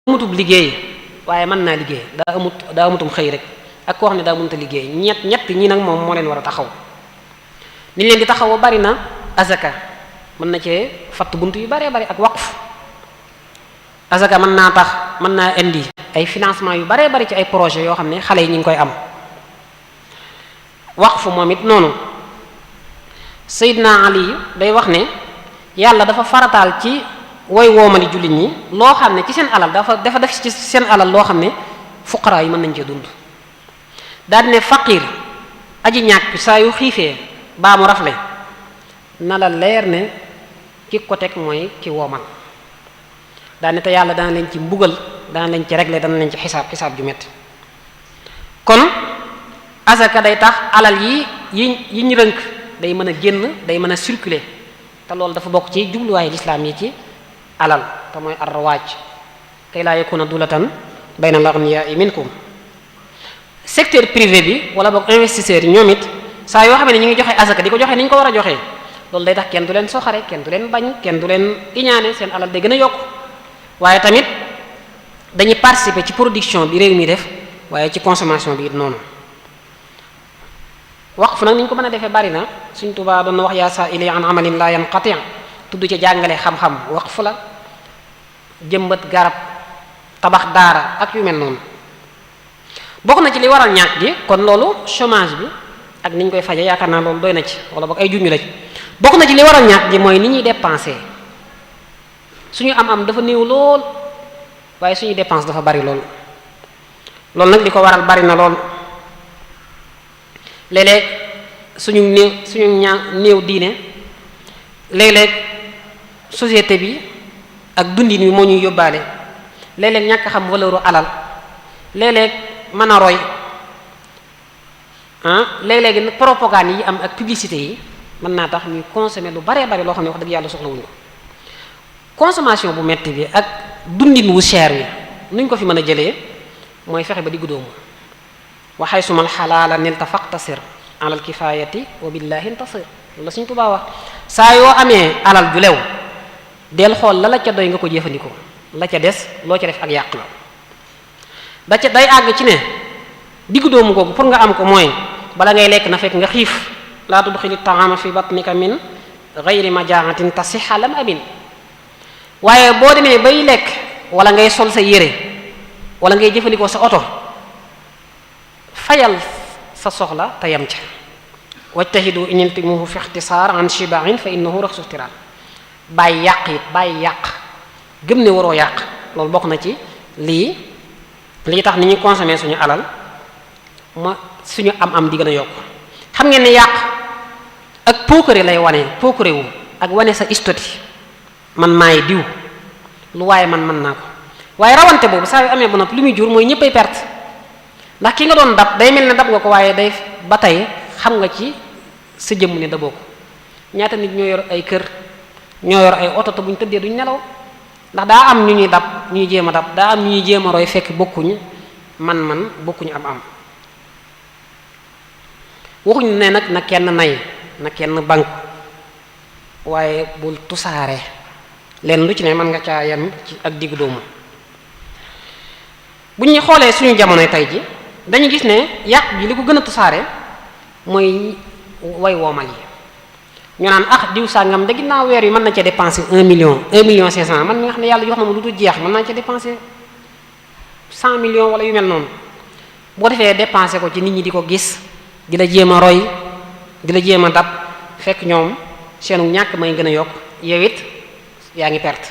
amutub liggéey waaye mën naa liggéey daa amutum xëy rek ak koo xam ne daa mënta liggéey ñett ñi nag moom moo leen war a taxaw ni leen di taxaw bari na azaka mën na cee fatt bunt yu baree bari ak waqf azaka mën naa tax mën naa indi ay financement yu baree bari ci ay projet yoo xam ne xale yi ñu ngi koy am waqf moom it noonu Seydina Ali day wax ne yàlla dafa farataal ci woy woomali jullit ñi loo xam ne ci seen alal dafa def ci seen alal loo xam ne fuqaraa yi mën nañ cee dund daal di ne faqir aji ñàkk saa yu xiifee baa mu rafle na la leer ne ki ko teg mooy ki woomal daal ne te yàlla dana leen ci mbugal dana leen ci régler dana leen ci xisaab ju metti kon asaka day tax alal yi ñu rënk day mën a génn day mën a circuler te loolu dafa bokk ci jubluwaayu lislaam yi ci alal te mooy arrawaaj kay laa yakuna dulatan bayna al-aghniyaa minkum secteur privé bi wala boog investisseurs yi ñoom it saa yoo xam ne ñu ngi joxe asaka di ko joxe ni ñu ko war a joxe loolu day tax kenn du leen soxare kenn du leen bañ kenn du leen iñaane seen alal day gën a yokk waaye tamit dañuy participer ci production bi réew mi def waaye ci consommation bi it noonu waqf nag ni ñu ko mën a defee bari na Sëriñ Tuubaa doon na wax yaa saa'ili an amalin la yanqati' tudd ci jàngale xam-xam waqf la jëmbat garab tabax daara ak yu mel noonu bokk na ci li waral ñàkk gi kon loolu chômage bi ak ni ñu koy faje yaakaar naa loolu doy na ci wala boog ay junñu la ci bokk na ci li waral ñàkk gi mooy ni ñuy dépenser suñu am dafa néew lool waaye suñu dépense dafa bari lool loolu nag li ko waral bari na lool léeg-léeg suñu néew diine léeg-léeg société bi ak dundin wi moo ñuy yóbbaale léeg-léeg ñàkk xam valeuru alal léeg-léeg mën a roy léeg-léegi nag propagande yi am ak publicité yi mën naa tax ñuy consommer lu baree bari loo xam ne wax dëgg yàlla soxlawuñu ko consommation bu metti bi ak dundin wu cher wi nuñ ko fi mën a jëlee mooy fexe ba diggu doomu wa haysumal xalaala nilta faqtasir alal kifayati wa billahi intasir la Sëriñ Tuubaa wax saa yoo amee alal ju lew del xool la ca doy nga ko jëfandikoo la ca des loo ca def ak yàq la day àgg ci ne diggu doomu googu pour nga am ko mooy bala ngay lekk na fekk nga xiif laa tudxili taama fi batnika min gayri majaatin tasiha lam amin waaye boo demee bay lekk wala ngay sol sa yére wala ngay jëfandikoo sa oto fayal sa soxla te yam ca wajtahidu in iltimuhu fi ixtisaar an shibain fa innahu raxsu ixtiraan bàyyi yàq it bàyyi yàq gëm ne waroo yàq loolu bokk na ci lii tax ni ñuy consommer suñu alal suñu am di gën a yokk xam ngeen ne yàq ak pookare lay wane pookare wu ak wane sa istoti man maay diw lu waaye man mën naa ko waaye rawante boobu saa yu amee ba noppi lu muy jur mooy ñëppay perte ndax ki nga doon dab day mel ne dab nga ko waaye day ba tey xam nga ci sa jëmm ne daboo ko ñaata nit ñoo yor ay kër ñoo yor ay oto te bu ñu tëddee duñ nelaw ndax daa am ñu ñuy dab ñu ñuy jéem a dab daa am ñu ñuy jéem a roy fekk bokkuñu man bokkuñu am waxuñu ne nag na kenn nay na kenn bank waaye bul tusaare leen lu ci ne mën nga caa yem ci ak diggu doomu bu ñu xoolee suñu jamonoy tey ji dañu gis ne yàq bi li ko gën a tusaare mooy way woomal yi ñu naan diw sàngam da ginnaaw weer yi mën na ca dépenser 1 million 500 man mi nga xam ne yàlla jox na ma lu dul jeex mën naa ca dépenser 100 millions wala yu mel noonu boo defee dépenser ko ci nit ñi di ko gis di la jéem a roy di la jéem a dab fekk ñoom seenu ñàkk may gën a yokk yow it yaa ngi perte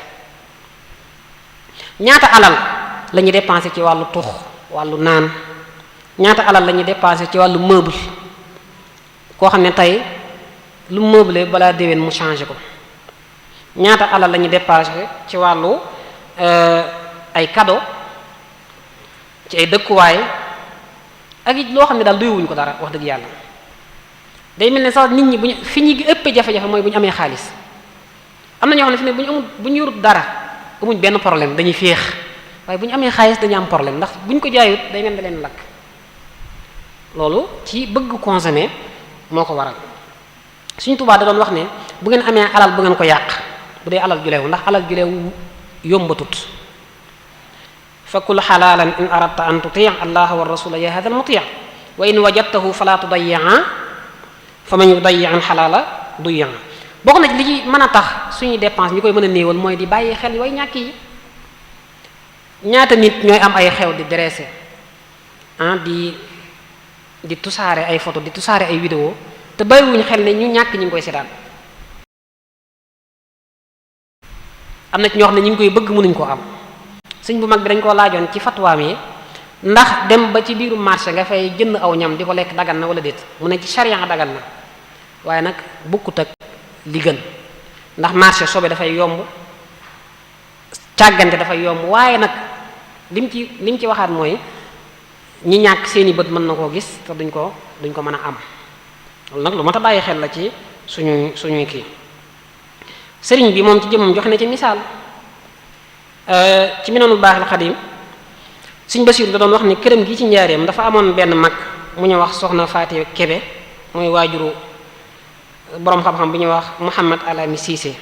ñaata alal la ñuy dépenser ci wàllu tux wàllu naan ñaata alal la ñuy dépenser ci wàllu meuble koo xam ne tey lu meuble balaa déwén mu changé ko ñaata alal la ñuy dépenser ci wàllu ay cadeau ci ay dëkkuwaay ak it loo xam ne daal doyuwuñ ko dara wax dëgg yàlla day mel ne sax nit ñi bu ñu fi ñu ëppee jafe-jafe mooy bu ñu amee xaalis am na ñoo xam ne fi ne bu ñu yorut dara amuñ benn problème dañuy féex waaye bu ñu amee xaalis dañu am problème ndax bu ñu ko jaayut day mel ne leen lakk loolu ci bëgg consommer moo ko waral Sëriñ Tuubaa da doon wax ne bu ngeen amee alal bu ngeen ko yàq bu dee alal ju leew ndax alal ju leew yombatut fakul xalaalan in aradta an tuti allah wa rasula ya hada al muti wa in wajadtahu fala tudayya fa man yudayyi an xalaala duyya bokk na ci li ci mën a tax suñuy dépense ñu koy mën a néewal mooy di bàyyi xel way ñàkk yi ñaata nit ñooy am ay xew di dressé di tusaare ay photo di tusaare ay vidéo te bàyyiwuñ xel ne ñu ñàkk ñi ngi koy seetaan am na ci ñoo xam ne ñu ngi koy bëgg mënuñ koo am sëñ bu mag bi dañ koo laajoon ci fatwaam yi ndax dem ba ci biiru marché nga fay jënd aw ñam di ko lekk dagan na wala déet mu ne ci charia dagan na waaye nag bukkut ak li gën ndax marché sobe dafay yomb càggante dafay yomb waaye nag lim ci waxaat mooy ñi ñàkk seeni bët mën na koo gis te duñ ko mën a am loolu nag lu mat a bàyyi xel la ci suñuy kii sëriñ bi moom ci jëmmam joxe na ci misaal ci Minanul Baaxil Xadim Sëriñ Basiiru da doon wax ni këram gi ci njaareem dafa amoon benn mag mu ñu wax soxna Faati Kebe muy waajuru boroom xam-xam bu ñuy wax Muhammad Alami Siise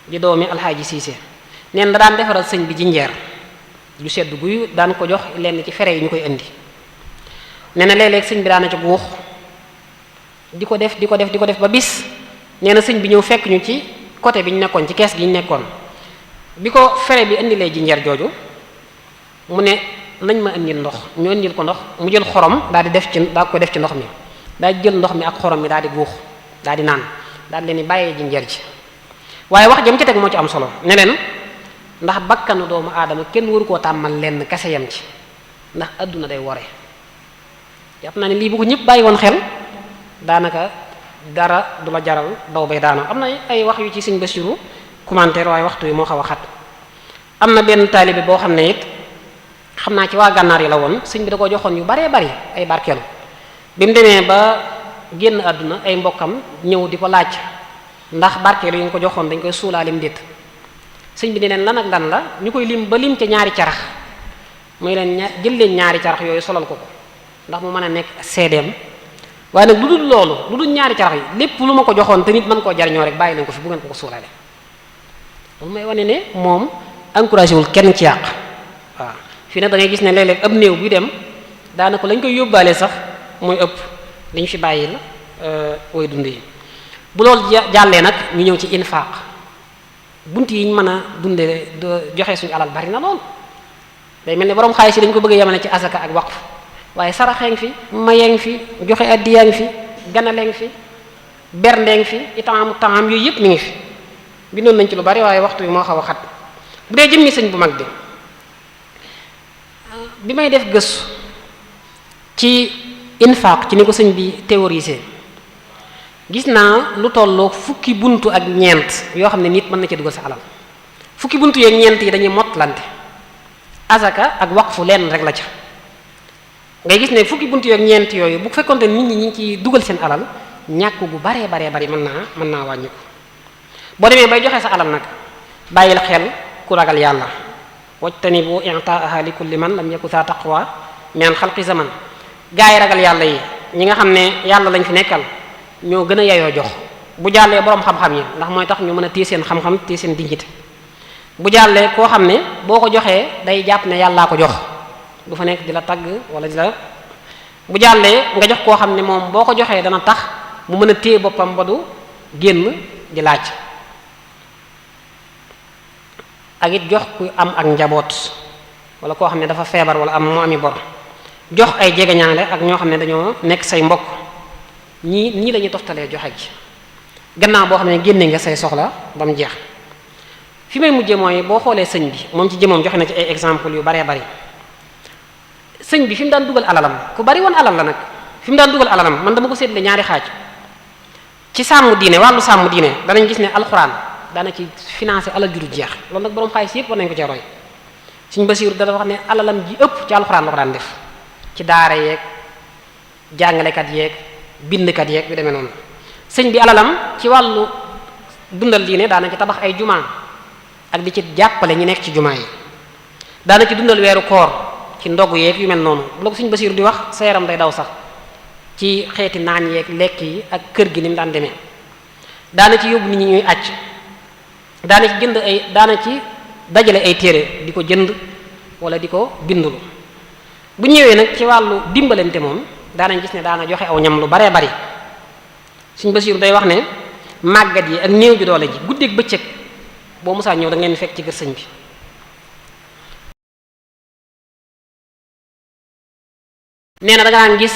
di doomi Alxaaji Siise neen da daan defaral sëñ bi jinjeer ju sedd guy daan ko jox lenn ci fere yi ñu koy indi nee na léeg-léeg sëñ bi daana ci guux di ko def ba bis nee na sëñ bi ñëw fekk ñu ci côté bi ñu nekkoon ci kees gi ñu nekkoon bi ko fere bi indilee jinjeer jooju mu ne nañ ma indil ndox ñu indil ko ndox mu jël xorom daal ko def ci ndox mi daal di jël ndox mi ak xorom mi daal di guux daal di naan daal di leen di bàyyee jinjeer ji waaye wax jëm ci teg moo ci am solo ne leen ndax bakkanu doomu aadama kenn waru koo tàmmal lenn kese yam ci ndax adduna day wore jàpp naa ne lii bu ko ñëpp bàyyi woon xel daanaka dara du la jaral daw bay daana am na ay wax yu ci sëñ Basiru commentaire waaye waxtu yi moo xaw a xat am na benn taalibe boo xam ne it xam naa ci waa gànnaar yi la woon sëñ bi da ko joxoon yu baree bari ay barkeelu bi mu demee ba génn àdduna ay mbokkam ñëw di ko laaj ndax barkeelu yi nga ko joxoon dañ koy suulaalim déet sëñ bi ne leen lan ak lan la ñu koy lim ba lim ca ñaari carax muy leen jël leen ñaari carax yooyu solal ko ko ndax mu mën a nekk seedeem waaye nag lu dul loolu lu dul ñaari carax yi lépp lu ma ko joxoon te nit mën koo jariñoo rek bàyyi leen ko fi bu ngeen ko ko suulaale loolu may wane ne moom encouragé wul kenn ci yàq waaw fii nag da ngay gis ne léeg-léeg ab néew bi dem daanaka lañ koy yóbbaale sax mooy ëpp liñ fi bàyyi la way dund yi bu loolu jàllee nag ñu ñëw ci infaq bunt yi ñu mën a dunde joxe suñu alal bari na lool day mel ne borom xaalis yi dañ ko bëgg a yemale ci asaka ak waqf waaye saraxee fi mayee fi joxe addiyaa fi ganalee fi berndee fi itam taam yooyu yëpp mi ngi fi bindoon nañ ci lu bari waaye waxtu bi moo xaw a xat bu dee jëmmi sëñ bu mag bi may def gëstu ci infaq ci ni ko sëñ bi théorisé gis naa lu tolloo fukki buntu ak ñeent yoo xam ne nit mën na ci dugal sa alal fukki buntu yeeg ñeent yi dañuy mottalante asaka ak waqfu lenn rek la ca ngay gis ne fukki buntu yeeg ñeent yooyu bu fekkonte nit ñi ñu ngi ci dugal seen alal ñàkk gu baree bari mën naa wàññi ko boo demee bay joxe sa alal nag bàyyil xel ku ragal yàlla wajtanibu i'taaha li kulli man lam yakun za taqwa min xalqi zaman gaa yi ragal yàlla yi ñi nga xam ne yàlla lañ fi nekkal ñoo gën a yeyoo jox bu jàllee boroom xam-xam yi ndax mooy tax ñu mën a téye seen xam-xam téye seen dignité bu jàllee koo xam ne boo ko joxee day jàpp ne yàllaa ko jox du fa nekk di la tagg wala di la bu jàllee nga jox koo xam ne moom boo ko joxee dana tax mu mën a téye boppam ba du génn di laaj ak it jox ku am ak njaboot wala koo xam ne dafa feebar wala am mu ami bor jox ay jegeñaale ak ñoo xam ne dañoo nekk say mbokk ñii lañuy toftalee joxe gi gannaaw boo xam ne génne nga say soxla ba mu jeex fi may mujjee mooy boo xoolee sëñ bi moom ci jëmoom joxe na ci ay exemple yu baree bari sëñ bi fi mu daan dugal alalam ku bari woon alal la nag fi mu daan dugal alalam man dama ko seetle ñaari xaaj ci sàmm diine wàllu sàmm diine danañ gis ne alxuraan daana ci financé alal ju du jeex loolu nag borom xaalis yépp war nañ ko cee roy Sëñ Basiiru dana wax ne alalam ji ëpp ci alxuraan la ko daan def ci daara yeeg jàngalekat yeeg bindkat yeeg yu demee noonu sëñ bi alalam ci wàllu dundal diine daana ci tabax ay jumaa ak di ci jàppale ñi nekk ci jumaa yi daana ci dundal weeru koor ci ndogu yeeg yu mel noonu bu la ko Sëñ Basiiru di wax sa yaram day daw sax ci xeeti naan yeeg lekk yi ak kër gi ni mu daan demee daana ci yóbbu nit ñi ñuy àcc daana ci jënd daana ci dajale ay téere di ko jënd wala di ko bindulu bu ñëwee nag ci wàllu dimbalante moom daanañ gis ne daana joxe aw ñam lu baree bari Sëñ Basiiru day wax ne màggat yi ak néew ju doole ji guddeeg bëccëg boo musaa ñëw da ngeen fekk ci kër sëñ bi nee na da nga gis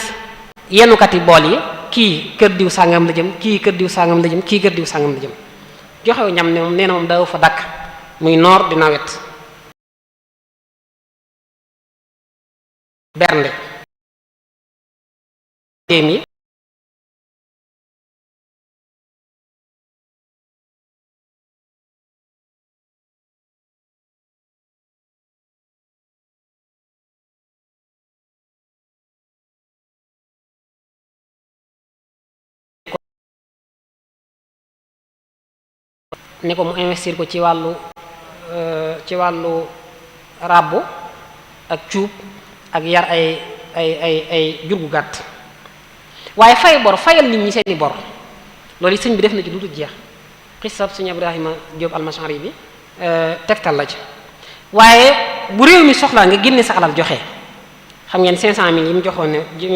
yenukati bool yi kii kër diw sàngam la jëm kii kër diw sàngam la jëm kii kër diw sàngam la jëm joxew ñam ne moom nee na moom daaw fa dakk muy noor di nawet bernde yi ne ko mu investir ko ci wàllu ràbbu ak cuub ak yar ay jur gu gàtt waaye fay bor fayal nit ñi seeni bor loolu sëñ bi def na ci lu dul jeex xisab sëñ Ibrahima Diop almashari bi tegtal la ci waaye bu réew mi soxlaa nga génne sa alal joxe xam ngeen 500 000 yi mu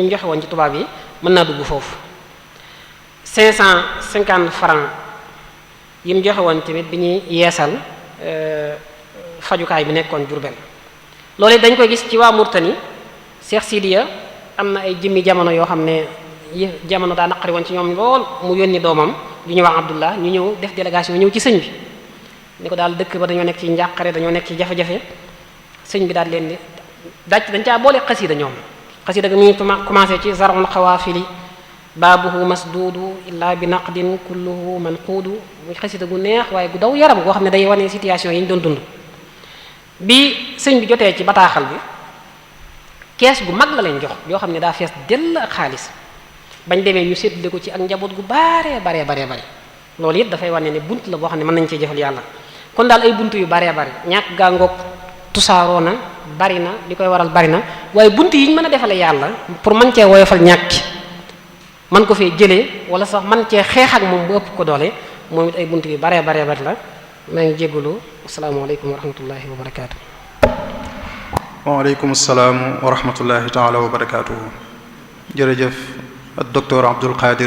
joxe woon ci tubaab yi mën naa dugg foofu 550 francs yi mu joxe woon tamit bi ñuy yeesal fajukaay bi nekkoon Jurbel loolu dañ koy gis ci waa Murtani Cheikh Sidiya am na ay jëmmi jamono yoo xam ne jamono daa naqari woon ci ñoom lool mu yónni doomam yu ñu wax Abdullah ñu ñëw def délégation ñëw ci sëñ bi ni ko daal dëkk ba dañoo nekk ci njàqare dañoo nekk ci jafe-jafe sëñ bi daal leen di dañ caa boole xasida ñoom xasida ga mi ngi commencé ci zarul xawaafili baabuhu masduudu illaa bi naqdin kulluhu manquudu muy xasida gu neex waaye gu daw yaram goo xam ne day wane situation yi ñu doon dund bi sëñ bi jotee ci bataaxal bi kees gu mag la leen jox yoo xam ne daa fees dell ak xaalis bañ demee ñu séddale ko ci ak njaboot gu bare loolu it dafay wane ne bunt la boo xam ne mën nañ cee jëfal yàlla kon daal ay bunt yu bare ñàkk gaa ngoog tusaaroo na bari na li koy waral bari na waaye bunt yi ñu mën a defale yàlla pour mën cee woyofal ñàkki man ko fee jëlee wala sax man cee xeex ak moom bu ëpp ko doole moom it ay bunt yu bare la maa ngi jégalu asalaamaaleykum wa rahmatullahi wa barakaatu. waaleykum salaam wa rahmatullahi taala wa barakaatu. jërëjëf docteur Abdul Qadir